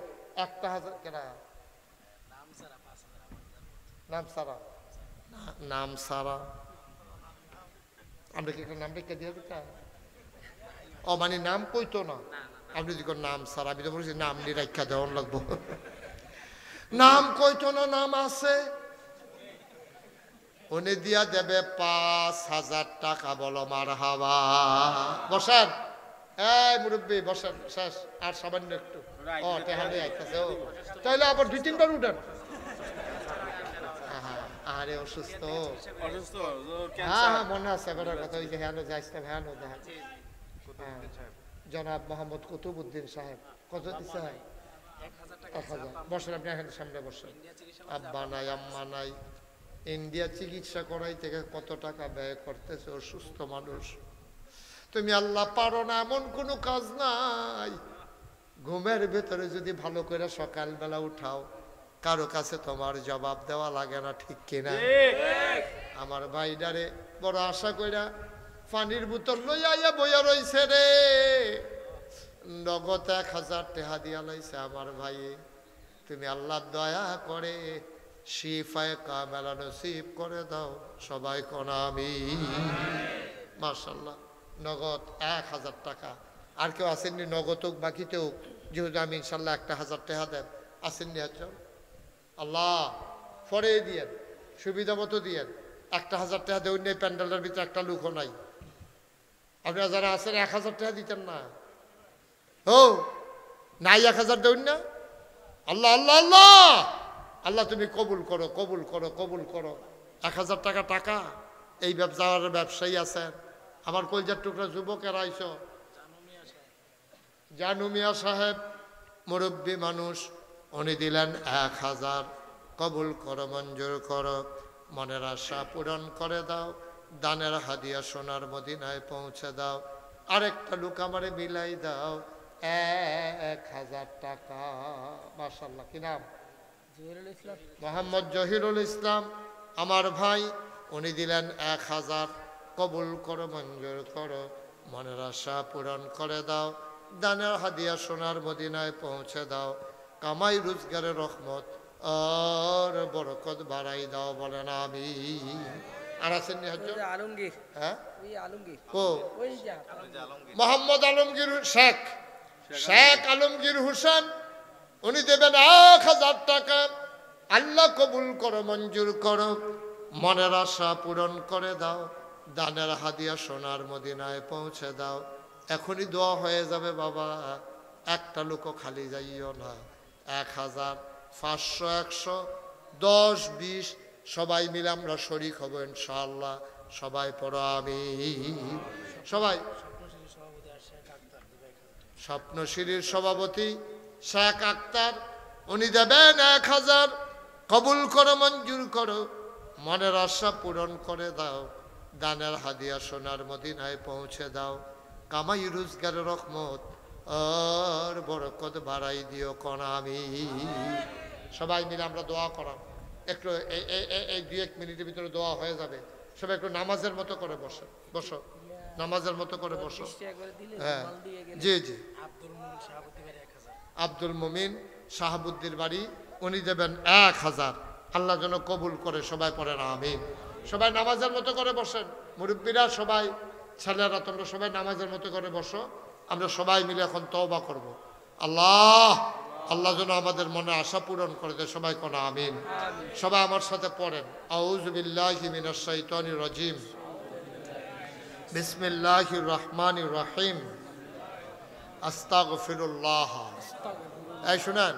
১,০০০ কেনা নাম সারা আমরা কি একটা নাম রেখে দিয়ে দিতে ও মানে নাম কইতো না আপনি যদি নাম সারা আমি তো বলছি নাম নিয়ে রাখা দেওয়ার লাগবো নাম কইতো না নাম আছে উনি দিয়া দেবে ৫,০০০ টাকা বলো মার হাবা বসেন এই মুরব্বী বসেন শেষ আর সামান্য একটু ও টেহানি আইতেছে ও তাইলে আবার ২-৩ বার উঠেন আরে অসুস্থ অসুস্থ হ্যাঁ হ্যাঁ মনে আছে বেটার কথা ওই যে হ্যাঁ যাইছে হ্যাঁ জনাব মোহাম্মদ কুতুবউদ্দিন সাহেব কত দিচ্ছে 1000 বসেন আপনি এখানে সামনে বসেন আব্বা নাই আম্মা নাই ইন্ডিয়া চিকিৎসা করাই থেকে কত টাকা ব্যয় করতেছে অসুস্থ মানুষ তুমি আল্লাহ পারো না এমন কোনো কাজ নাই ঘুমের ভেতরে যদি ভালো করে সকালবেলা উঠাও কারো কাছে তোমার জবাব দেওয়া লাগে না ঠিক কিনা আমার ভাইডারে বড় আশা কইরা পানির বোতল লইয়া বইয়া রইছে রে নগদ 1000 টাকা দিয়া লাইছে আমার ভাই তুমি আল্লাহ দয়া করে শিফায়ে কামেলা নসিব করে দাও সবাই কোন আমিন মাশাআল্লাহ নগদ 1000 টাকা আর কেউ আসেননি নগদ হোক বাকিতে হোক যেহেতু আমি ইনশাল্লাহ 1000 টাকা দেন আসেননি একজন আল্লাহ পরে দিয়েন সুবিধা মতো দিয়েন 1000 টাকা দেউন নেই প্যান্ডেলের ভিতরে একটা লুকও নাই আপনারা যারা আছেন 1000 টাকা দিতেন না ও নাই 1000 দেউন না আল্লাহ আল্লাহ আল্লাহ আল্লাহ তুমি কবুল করো কবুল করো কবুল করো 1000 টাকা টাকা এই ব্যবসার ব্যবসায়ী আছেন আমার কলজার টুকরা যুবকেরা আইছো জানু মিয়া সাহেব মুরব্বী মানুষ উনি দিলেন 1000 কবুল করো মঞ্জুর করো মনের আশা পূরণ করে দাও দানের হাদিয়া সোনার মদিনায় পৌঁছে দাও আরেকটা লোক আমারে মিলাই দাও 1000 টাকা মাশাআল্লাহ কি নাম মোহাম্মদ জহিরুল ইসলাম আমার ভাই উনি দিলেন 1000 কবুল করো মঞ্জুর করো মনের আশা পূরণ করে দাও দানের হাদিয়া সোনার মদিনায় পৌঁছে দাও কামাই রোজগারের রহমত আর বরকত বাড়াই দাও বলেন আমি আর আছেন আলমগীর হ্যাঁ ও মোহাম্মদ আলমগীর শেখ শেখ আলমগীর হোসেন উনি দেবেন 1000 টাকা আল্লাহ কবুল করো মঞ্জুর করো মনের আশা পূরণ করে দাও দানের হাদিয়া সোনার মদিনায় পৌঁছে দাও এখনই দোয়া হয়ে যাবে বাবা একটা লোকও খালি যাইও না 1000 500 100 10 20 সবাই মিলে আমরা শরীক হব ইনশাআল্লাহ সবাই পড়ো আমিন সবাই স্বপ্নশিরির সভাপতি শেখ আক্তার উনি দেবেন 1000 কবুল করো মঞ্জুর করো মনের আশা পূরণ করে দাও দানের হাদিয়া সোনার মদিনায় পৌঁছে দাও কামাই রোজগারের রহমত আর বরকত বাড়াই দিও কোন আমি সবাই মিলে আমরা দোয়া করাম একটু এই 2-1 মিনিটের ভিতরে দোয়া হয়ে যাবে সবাই একটু নামাজের মতো করে বসো বসো নামাজের মতো করে বসো হ্যাঁ জি জি আব্দুল মুমিন শাহাবুদ্দির বাড়ি উনি দেবেন 1000 আল্লাহ যেন কবুল করে সবাই পড়েন আমিন সবাই নামাজের মতো করে বসেন মুরব্বীরা সবাই ছেলেরা তোমরা সবাই নামাজের মতো করে বসো আমরা সবাই মিলে এখন তওবা করব আল্লাহ আল্লাহ যেন আমাদের মনে আশা পূরণ করে দেয় সবাই কোন আমিন সবাই আমার সাথে পড়েন আউযু বিল্লাহি মিনাশ শাইতানির রাজিম বিসমিল্লাহির রহমানির রহিম আস্তাগফিরুল্লাহ এই শুনেন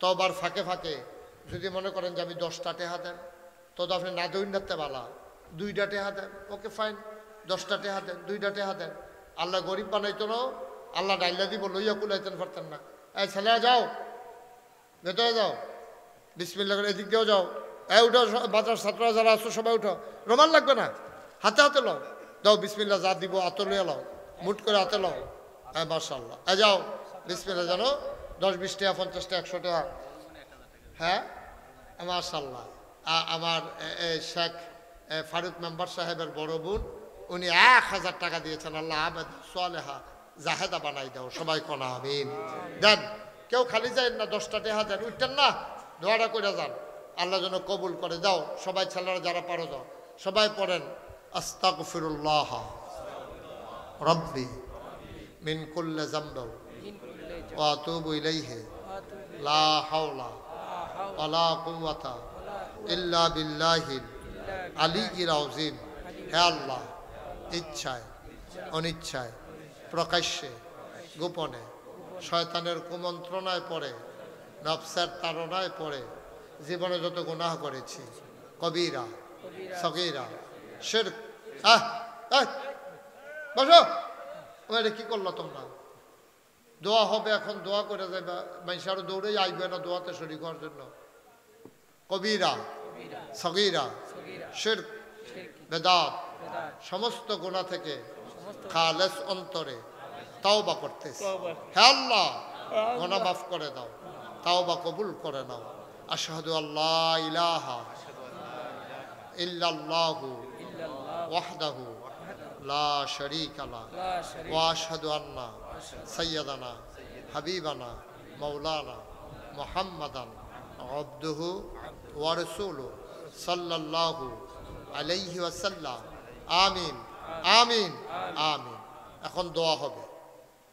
তওবার ফাঁকে ফাঁকে যদি মনে করেন যে আমি 10টা টাকা দেন তো আপনি না দৈন্যাতে বালা 2টা টাকা দেন ওকে ফাইন 10টা টাকা দেন 2টা টাকা দেন আল্লাহ গরিব বানাইতো না আল্লাহ ডাইলা দিব লইয়া কুলাইতেন পারতেন না এই ছেলেরা যাও ভেতরে যাও বিসমিল্লাহ করে এদিক দিয়েও যাও এই উঠো বাজার ছাত্ররা যারা আছো সবাই উঠো রোমান লাগবে না হাতে হাতে লও দাও বিসমিল্লাহ যা দিব হাতে লইয়া লও মুট করে হাতে লও হ্যাঁ মাশাআল্লাহ এই যাও বিসমিল্লাহ জানো 10-20 টাকা 50 টাকা 100 টাকা হ্যাঁ মাশাআল্লাহ আমার শেখ ফারুক মেম্বার সাহেবের বড় বোন উনি 1000 টাকা দিয়েছেন আল্লাহ আবেদ সালেহা জাহেদা বানাই দাও সবাই কোন আমিন দেন কেউ খালি যায় না 10টা টাকা দেন উঠতেন না দোয়াটা করে যান আল্লাহ যেন কবুল করে দাও সবাই ছেলেরা যারা পারো দাও সবাই পড়েন আস্তাগফিরুল্লাহ রব্বি মিন কুল্লি যামবি ওয়া আতুবু ইলাইহি লা হাওলা ওয়ালা কুওয়াতা ইল্লা বিল্লাহিল আলিয়্যিল আযীম হে আল্লাহ ইচ্ছায় অনিচ্ছায় প্রকাশ্যে গোপনে শয়তানের কুমন্ত্রণায় পড়ে নফসের তাড়নায় পড়ে জীবনে যত গুনাহ করেছি কবিরা সগীরা শিরক। বসো, ওটা কি করলো তোমরা? দোয়া হবে এখন, দোয়া করে যাবে, মানুষ আরো দৌড়েই আইবে না দোয়াতে শরীক হওয়ার জন্য। কবিরা সগীরা শিরক বেদাত সমস্ত গুনাহ থেকে খালেস অন্তরে তাওবা করতেছি। হে আল্লাহ, গুনাহ মাফ করে দাও, তাওবা কবুল করে নাও। আশহাদু আল্লা ইলাহা ইল্লাল্লাহু ওয়াহদাহু লা শারীকা লাহু ওয়া আশহাদু আন্না সাইয়্যিদানা হাবিবানা মাওলানা মুহাম্মাদান আবদুহু ওয়া রাসূলুহু সাল্লাল্লাহু আলাইহি ওয়াসাল্লাম। আমিন আমিন আমিন। এখন দোয়া হবে।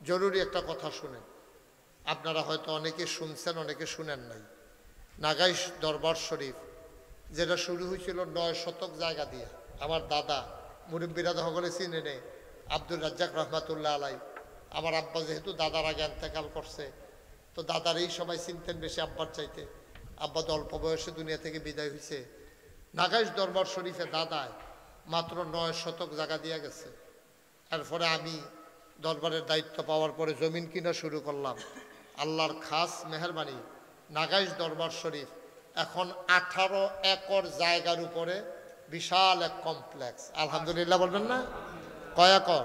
জরুরি একটা কথা শুনেন, আপনারা হয়তো অনেকে শুনছেন, অনেকে শুনেন নাই। নাগাইশ দরবার শরীফ যেটা শুরু হয়েছিল 9 শতক জায়গা দিয়ে, আমার দাদা মুরব্বীরা সকলে চিনে নে, আব্দুল রাজ্জাক রহমাতুল্লাহ আলাই। আমার আব্বা যেহেতু দাদার আগে ইন্তেকাল করছে, তো দাদার এই সময় চিনতেন বেশি আব্বার চাইতে। আব্বা তো অল্প বয়সে দুনিয়া থেকে বিদায় হয়েছে। নাগাইশ দরবার শরীফে দাদায় মাত্র 9 শতক জায়গা দিয়ে গেছে। এরপরে আমি দরবারের দায়িত্ব পাওয়ার পরে জমিন কিনা শুরু করলাম। আল্লাহর খাস মেহরবানি, নাগাইশ দরবার শরীফ এখন 18 একর জায়গার উপরে বিশাল এক কমপ্লেক্স। আলহামদুলিল্লাহ বলবেন না? কয় একর?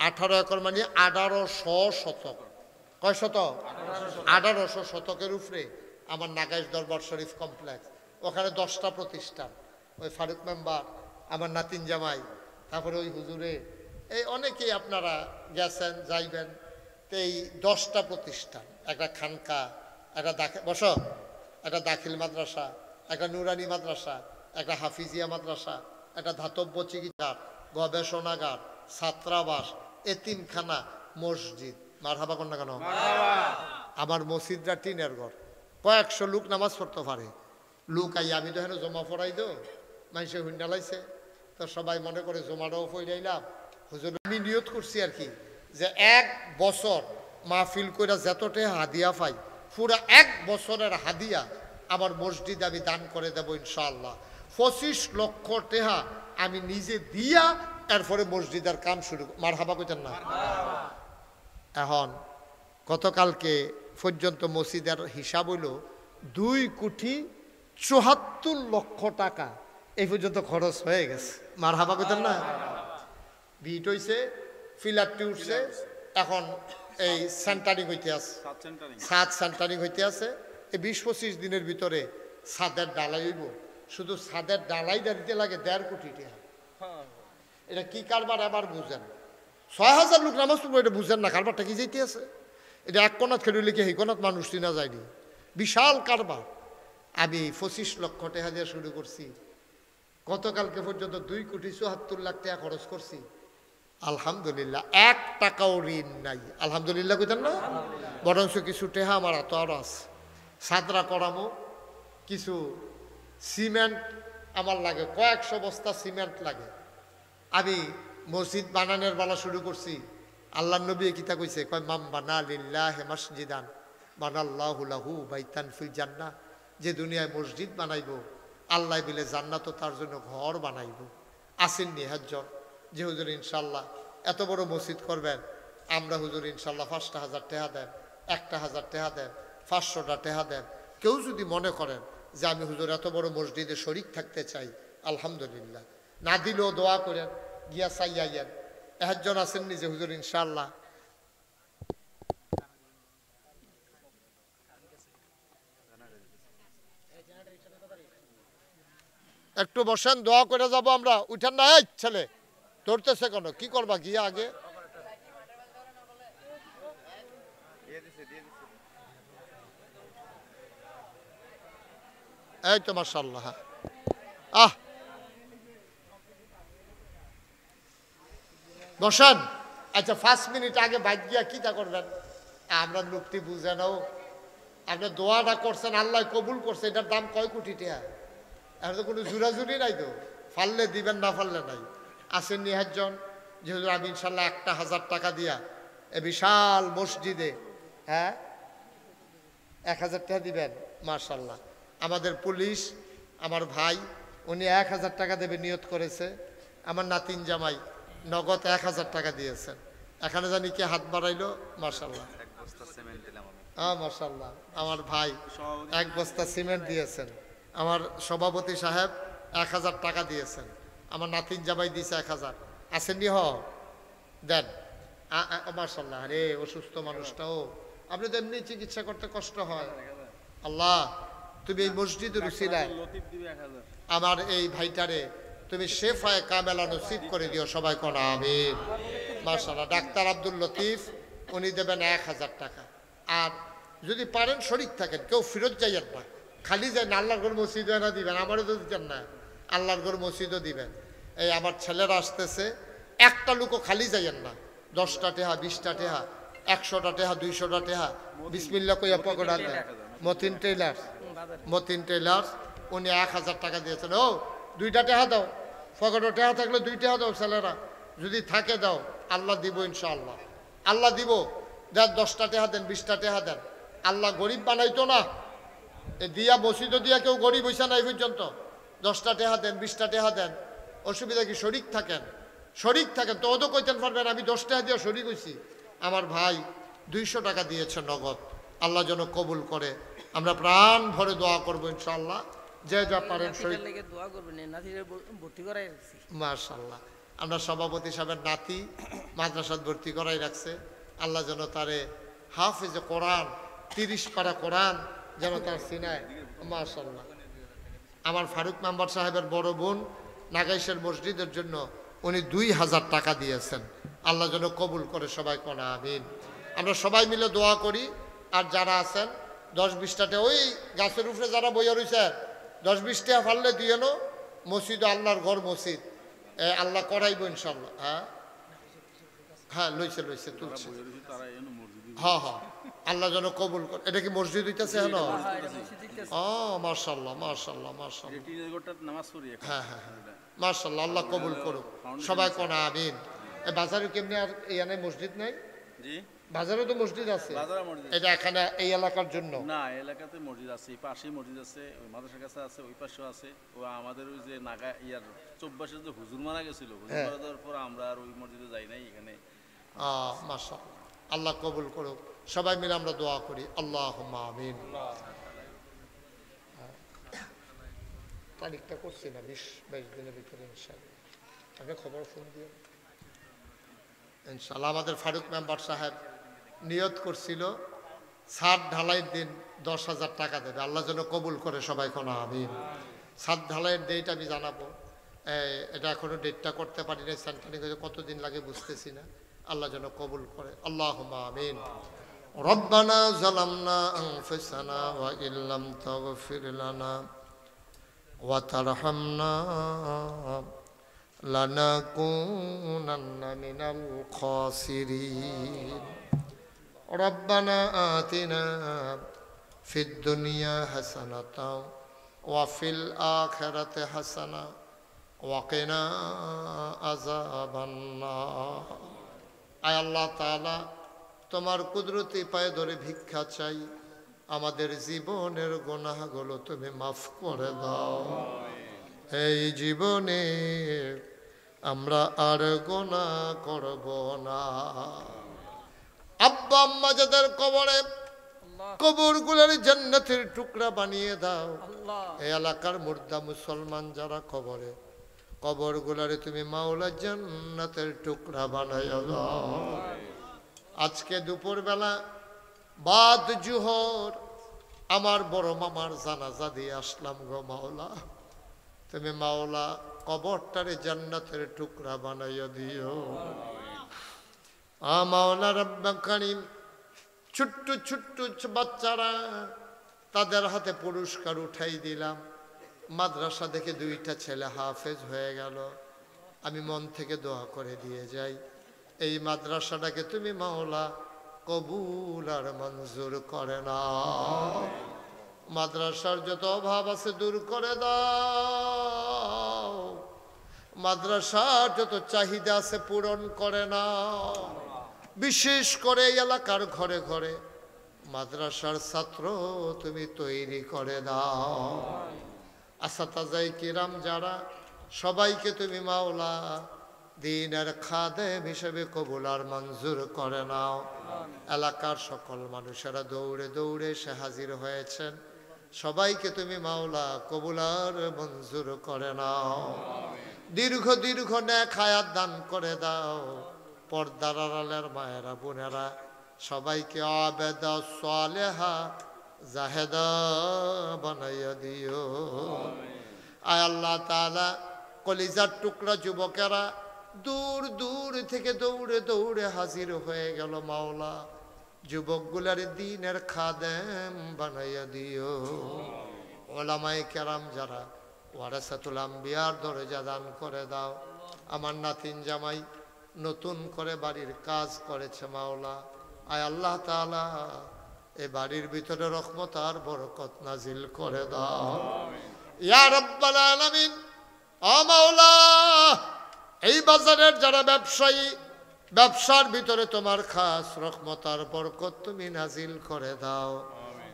18 একর মানে 1800 শতক। কয় শতক? 1800 শতকের উপরে আমার নাগাইশ দরবার শরীফ কমপ্লেক্স। ওখানে 10টা প্রতিষ্ঠান, ওই ফারুক মেম্বার, আমার নাতিন জামাই, তারপরে ওই হুজুরে, এই অনেকেই আপনারা গেছেন যাইবেন। তো এই 10টা প্রতিষ্ঠান, একটা খানকা, একটা একটা দাখিল মাদ্রাসা, একটা নুরানি মাদ্রাসা, একটা হাফিজিয়া মাদ্রাসা, একটা ধাতব্য চিকিৎসার গবেষণাগার, ছাত্রাবাস, এতিমখানা, মসজিদ। মারহাবা কন্যা কেন? আমার মসজিদরা টিনের ঘর, কয়েকশো লোক নামাজ পড়তে পারে। লোক আই আমি তো এখানে জমা পড়াই দো, মানুষে হুন্ডা লাইছে, তো সবাই মনে করে জমাটাও পড়াইলাম। হুজুর আমি নিয়ত করছি আর কি, যে 1 বছর মাহফিল কইরা যতটা হাদিয়া পাই, পুরা 1 বছরের হাদিয়া আমার মসজিদ আমি দান করে দেব ইনশাআল্লাহ। 25 লক্ষ টাকা আমি নিজে দিয়া এরপরে মসজিদের কাম শুরু। মারহাবা কইতেন না? এখন গতকালকে পর্যন্ত মসজিদের হিসাব হইল 2,74,00,000 টাকা এই পর্যন্ত খরচ হয়ে গেছে। মারহাবা কইতেন না? বিট হইছে, ফিলারটি উঠছে, এখন এই সেন্টারিং হইতে আছে, ছাদ সেন্টারিং হইতে আছে। এই 20-25 দিনের ভিতরে ছাদের ডালাই হইব। শুধু ছাদের ডালাইটা দিতে লাগে 1.5 কোটি টাকা। এটা কি কারবার আবার বুঝেন? 6,000 লোক নামাজ পড়বো, এটা বুঝেন না কারবারটা কি যেতে আছে? এটা এক কোনাত খেলে লিখে এই কোনাত মানুষ চিনা যায়নি, বিশাল কারবার। আমি 25 লক্ষ টাকা দিয়ে শুরু করছি। গতকালকে পর্যন্ত 2,74,00,000 টাকা খরচ করছি। আলহামদুলিল্লাহ 1 টাকাও ঋণ নাই। আলহামদুলিল্লাহ কইতেন না? বরঞ্চ কিছু টাকা আমার হাতে আরো আছে। সাদরা করামো, কিছু সিমেন্ট আমার লাগে, কয়েকশো বস্তা সিমেন্ট লাগে। আমি মসজিদ বানানোর বেলা শুরু করছি। আল্লাহ নবী কিতা কইছে, কয় মাম বানা লিল্লাহি মাসজিদান বানাল্লাহু লাহু বাইতান ফিল জান্নাহ। যে দুনিয়ায় মসজিদ বানাইবো, আল্লাহ বিলে জান্নাতও তার জন্য ঘর বানাইবো। আসেন নিহাজ্জন যে হুজুর ইনশাল্লাহ এত বড় মসজিদ করবেন, আমরা হুজুর ইনশাল্লাহ 5,000 টাকা দেন, 1,000 টাকা দেন, 500টা টাকা দেন। কেউ যদি মনে করেন যে আমি হুজুর এত বড় মসজিদে শরিক থাকতে চাই, আলহামদুলিল্লাহ। না দিলেও দোয়া করেন, গিয়া চাইয়াইয়েন। একজন আছেন নিজে হুজুর ইনশাল্লাহ একটু বসেন, দোয়া করে যাব আমরা। উঠেন না, এই ছেলে ধরতেছে কেন? কি করবা গিয়া আগে? এই তো মাশাআল্লাহ। বসেন। আচ্ছা 5 মিনিট আগে বাইক গিয়া কিতা করবেন? আমরা লোকটি বুঝে নাও, আপনি দোয়াটা করছেন, আল্লাহ কবুল করছে, এটার দাম কয় কোটি টাকা? এখন তো কোনো জুরাজুরি নাই, তো ফাললে দিবেন, না ফাললে নাই। আসেন নিহাজ্জন যে হুজুর আমি ইনশাল্লাহ 1,000 টাকা দিয়া এ বিশাল মসজিদে, হ্যাঁ 1,000 টাকা দিবেন। মাশাল্লাহ। আমাদের পুলিশ, আমার ভাই, উনি 1000 টাকা দেবে নিয়ত করেছে। আমার নাতিন জামাই নগদ 1000 টাকা দিয়েছেন। এখানে জানি কি হাত বাড়াইলো, মাশাআল্লাহ মাশাআল্লাহ। আমার ভাই 1 বস্তা সিমেন্ট দিয়েছেন। আমার সভাপতি সাহেব 1000 টাকা দিয়েছেন। আমার নাতিন জামাই দিয়েছে 1000। আসেননি দেন মাশাআল্লাহ। আরে অসুস্থ মানুষটাও আপনি তো এমনি চিকিৎসা করতে কষ্ট হয়। আল্লাহ তুমি এই মসজিদের উসিলায় আমার এই ভাইটারে তুমি শেফায়ে কামেলা নসিব করে দিও, সবাই কোন আমিন। মাশাআল্লাহ। ডাক্তার আব্দুল লতিফ উনি দেবেন 1000 টাকা। আর যদি পারেন শরীক থাকেন, কেউ ফেরত যাইয়েন না, খালি যায় না, আল্লাহর ঘর মসজিদও না দিবেন, আমারও তো দিতেন না, আল্লাহর ঘর মসজিদও দিবেন। এই আমার ছেলেরা আসতেছে, একটা লোকও খালি যাইয়েন না। 10টা টেহা, 20টা টেহা, 100টা টেহা, 200টা টেহা বিসমিল্লাহ কইয়া পকড়া দেন। মতিন টেইলার্স উনি 1000 টাকা দিয়েছেন। ও 2টা টেহা দাও, পকেটে টেহা থাকলে 2 টেহা দাও ছেলেরা, যদি থাকে দাও, আল্লাহ দিব ইনশাআল্লাহ, আল্লাহ দিব। দেন 10টা টেহা দেন, 20টা টেহা দেন। আল্লাহ গরিব বানাইতো না, এ দিয়া মসজিদও দিয়া কেউ গরিব হইছে না এই পর্যন্ত। 10টা টেহা দেন, 20টা টেহা দেন, অসুবিধা কি? শরিক থাকেন, শরিক থাকেন তো ওদো কইতেন পারবেন আমি 10 টাকা দিয়ে শরিক হইছি। আমার ভাই 200 টাকা দিয়েছে নগদ, আল্লাহ যেন কবুল করে। আমরা প্রাণ ভরে দোয়া করবো ইনশাআল্লাহ, যে যা পারেন মাশাআল্লাহ। আমরা সভাপতি সাহেবের নাতি মাদ্রাসাত ভর্তি করাই রাখছে, আল্লাহ যেন তারে হাফেজে কোরআন 30 পারা কোরআন যেন তার সিনায়, মাশাআল্লাহ। আমার ফারুক মেম্বার সাহেবের বড় বোন নাগাইশের মসজিদের জন্য উনি 2000 টাকা দিয়েছেন, আল্লাহ যেন কবুল করে, সবাই কোন আমিন। আমরা সবাই মিলে দোয়া করি। আর যারা আছেন 10-20টা ওই গাছের উপরে যারা বইয়া রয়েছে 10-20টা ফাললে দিয়ে নো, মসজিদ আল্লাহর ঘর মসজিদ আল্লাহ করাইব ইনশাল্লাহ। হ্যাঁ হ্যাঁ লইছে লইছে তুলছে, হ্যাঁ হ্যাঁ আল্লাহ যেন কবুল করে। এটা কি মসজিদ হইতেছে? হ্যাঁ মাশাআল্লাহ মাশাআল্লাহ মাশাআল্লাহ, হ্যাঁ হ্যাঁ হ্যাঁ মাশাআল্লাহ, আল্লাহ কবুল করুক, সবাই কোন আমিন। বাজারে কেমনি আর এখানে মসজিদ নাই? বাজারে তো মসজিদ আছে, এটা এখানে এই এলাকার জন্য না, এলাকাতে মসজিদ আছে, এই পাশেই মসজিদ আছে, ওই মাদ্রাসার কাছে আছে, ওই পাশেও আছে। ও আমাদের ওই যে নাগা ইয়ার 24 যে হুজুর মারা গেছিল, হুজুর মারা যাওয়ার পর আমরা আর ওই মসজিদে যাই নাই। এখানে মাশাআল্লাহ, আল্লাহ কবুল করুক, সবাই মিলে আমরা দোয়া করি আল্লাহুম্মা আমিন। তারিখটা করছি না 20-22 দিনের ভিতরে ইনশাআল্লাহ, আপনি খবর ফোন দিও ইনশাআল্লাহ। আমাদের ফারুক মেম্বার সাহেব নিয়ত করছিল ছাদ ঢালাইয়ের দিন 10,000 টাকা দেবে, আল্লাহ যেন কবুল করে, সবাই কোন আমিন। ছাদ ঢালাইয়ের ডেট আমি জানাবো, এটা এখনো ডেটটা করতে পারি না, সেন্টারিং কতদিন লাগে বুঝতেছি না, আল্লাহ যেন কবুল করে, আল্লাহুম্মা আমিন। রব্বানা যালামনা আনফুসানা ওয়া ইল্লাম তাগফির লানা ওয়া তারহামনা লানাকুনান্না মিনাল খাসিরিন। রব্বানা আতিনা ফিদ দুনিয়া হাসানাতাও ওয়া ফিল আখিরাতি হাসানা ওয়া কিনা আযাবান নার। আয় আল্লাহ তাআলা, তোমার কুদরতি পায়ে ধরে ভিক্ষা চাই, আমাদের জীবনের গুনাহগুলো তুমি মাফ করে দাও। এই জীবনে আমরা আর গুনাহ করব না। আব্বা আম্মা যাদের কবরে, কবরগুলোর জান্নাতের টুকরা বানিয়ে দাও। এই এলাকার মুর্দা মুসলমান যারা কবরে, কবরগুলোরে তুমি মাওলা জান্নাতের টুকরা বানাইয়া দাও। আজকে দুপুরবেলা বাদ জুহর আমার বড় মামার জানাজা দিয়ে আসলাম গো মাওলা, তুমি মাওলা কবরটারে জান্নাতের টুকরা বানাইয়া দিও। মাওলা রব্বুল কারীম, ছোট্ট ছোট্ট বাচ্চারা তাদের হাতে পুরস্কার উঠাই দিলাম। মাদ্রাসা থেকে 2টা ছেলে হাফেজ হয়ে গেল। আমি মন থেকে দোয়া করে দিয়ে যাই, এই মাদ্রাসাটাকে তুমি মাওলা কবুল আর মঞ্জুর করে নাও। মাদ্রাসার যত অভাব আছে দূর করে দাও, মাদ্রাসার যত চাহিদা আছে পূরণ করে নাও। বিশেষ করে এই এলাকার ঘরে ঘরে মাদ্রাসার ছাত্র তুমি তৈরি করে দাও। আসাতাজাই কিরাম যারা, সবাইকে তুমি মাওলা দ্বীনের খাদেম হিসেবে কবুল আর মঞ্জুর করে নাও। এলাকার সকল মানুষেরা দৌড়ে দৌড়ে এসে হাজির হয়েছেন, সবাইকে তুমি মাওলা কবুল আর মঞ্জুর করে নাও। দীর্ঘ দীর্ঘ নেক হায়াত দান করে দাও। পর্দার আড়ালের মায়েরা বোনেরা সবাইকে আবেদা সালেহা জাহেদা বানাইয়া দিও। আয় আল্লাহ তাআলা, কলিজার টুকরা যুবকেরা দূর দূর থেকে দৌড়ে দৌড়ে হাজির হয়ে গেল মাওলা, যুবকগুলার দ্বীনের খাদেম বানাইয়া দিও। ওলামায়ে কেরাম যারা ওয়ারাসাতুল আম্বিয়ার দরজা দান করে দাও। আমার নাতিন জামাই নতুন করে বাড়ির কাজ করেছে মাওলা, আয় আল্লাহ তাআলা এই বাড়ির ভিতরে রহমত আর বরকত নাজিল করে দাও ইয়া রাব্বাল আলামিন। ও মাওলা, এই বাজারের যারা ব্যবসায়ী, ব্যবসার ভিতরে তোমার খাস রহমত আর বরকত তুমি নাজিল করে দাও।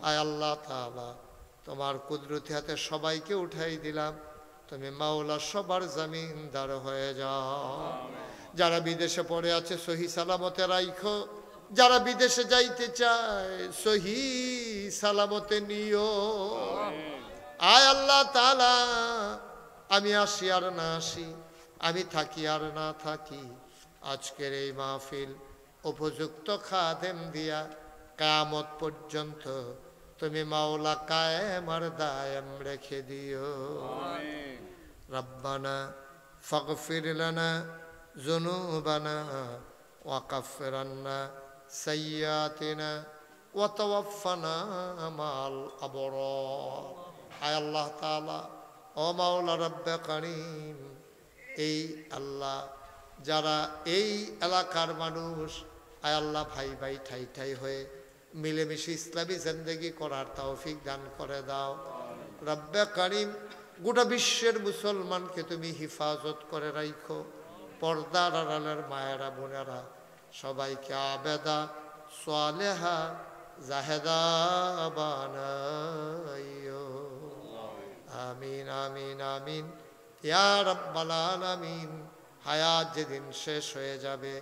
আয় আল্লাহ তাআলা, তোমার কুদরতি হাতে সবাইকে উঠাই দিলাম, তুমি মাওলা সবার জমিনদার হয়ে যাও। যারা বিদেশে পড়ে আছে সহি সালামতে রাইখো, যারা বিদেশে যাইতে চায় সহি সালামতে নিও। আয় আল্লাহ তাআলা, আমি আসি আর না আসি, আমি থাকি আর না থাকি, আজকের এই মাহফিল উপযুক্ত খাদেম দিয়া কিয়ামত পর্যন্ত তুমি মাওলা কায়েম আর দায়েম রেখে দিও। রব্বানা ফাগফির লানা যুনুবানা ওয়া কাফির আন্না সাইয়্যাতিনা ওয়া তাওয়াফফানা মাল আবরার। আয় আল্লাহ তাআলা, ও মাওলা রব্বে কারীম, এই আল্লাহ যারা এই এলাকার মানুষ, আয় আল্লাহ ভাই ভাই ঠাই ঠাই হয়ে মিলেমিশে ইসলামী জিন্দেগি করার তৌফিক দান করে দাও। রব্বে কারীম, গোটা বিশ্বের মুসলমানকে তুমি হিফাজত করে রাখো। পর্দার আড়ালের মায়েরা বোনেরা সবাইকে আবেদা সালেহা জাহেদা বানাইও। আমিন আমিন আমিন ইয়া রাব্বাল আলামিন। হায়াত যেদিন শেষ হয়ে যাবে,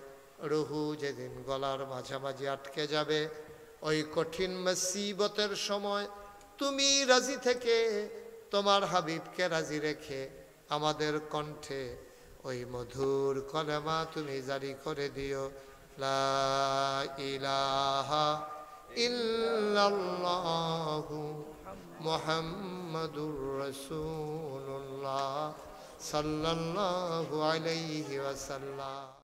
রুহু যেদিন গলার মাঝামাঝি আটকে যাবে, ওই কঠিন মুসিবতের সময় তুমি রাজি থেকে তোমার হাবিবকে রাজি রেখে আমাদের কণ্ঠে ওই মধুর কলেমা তুমি জারি করে দিও, লা ইলাহা ইল্লাল্লাহু মুহাম্মাদুর রাসূলুল্লাহ সাল্লাল্লাহু আলাইহি ওয়াসাল্লাম।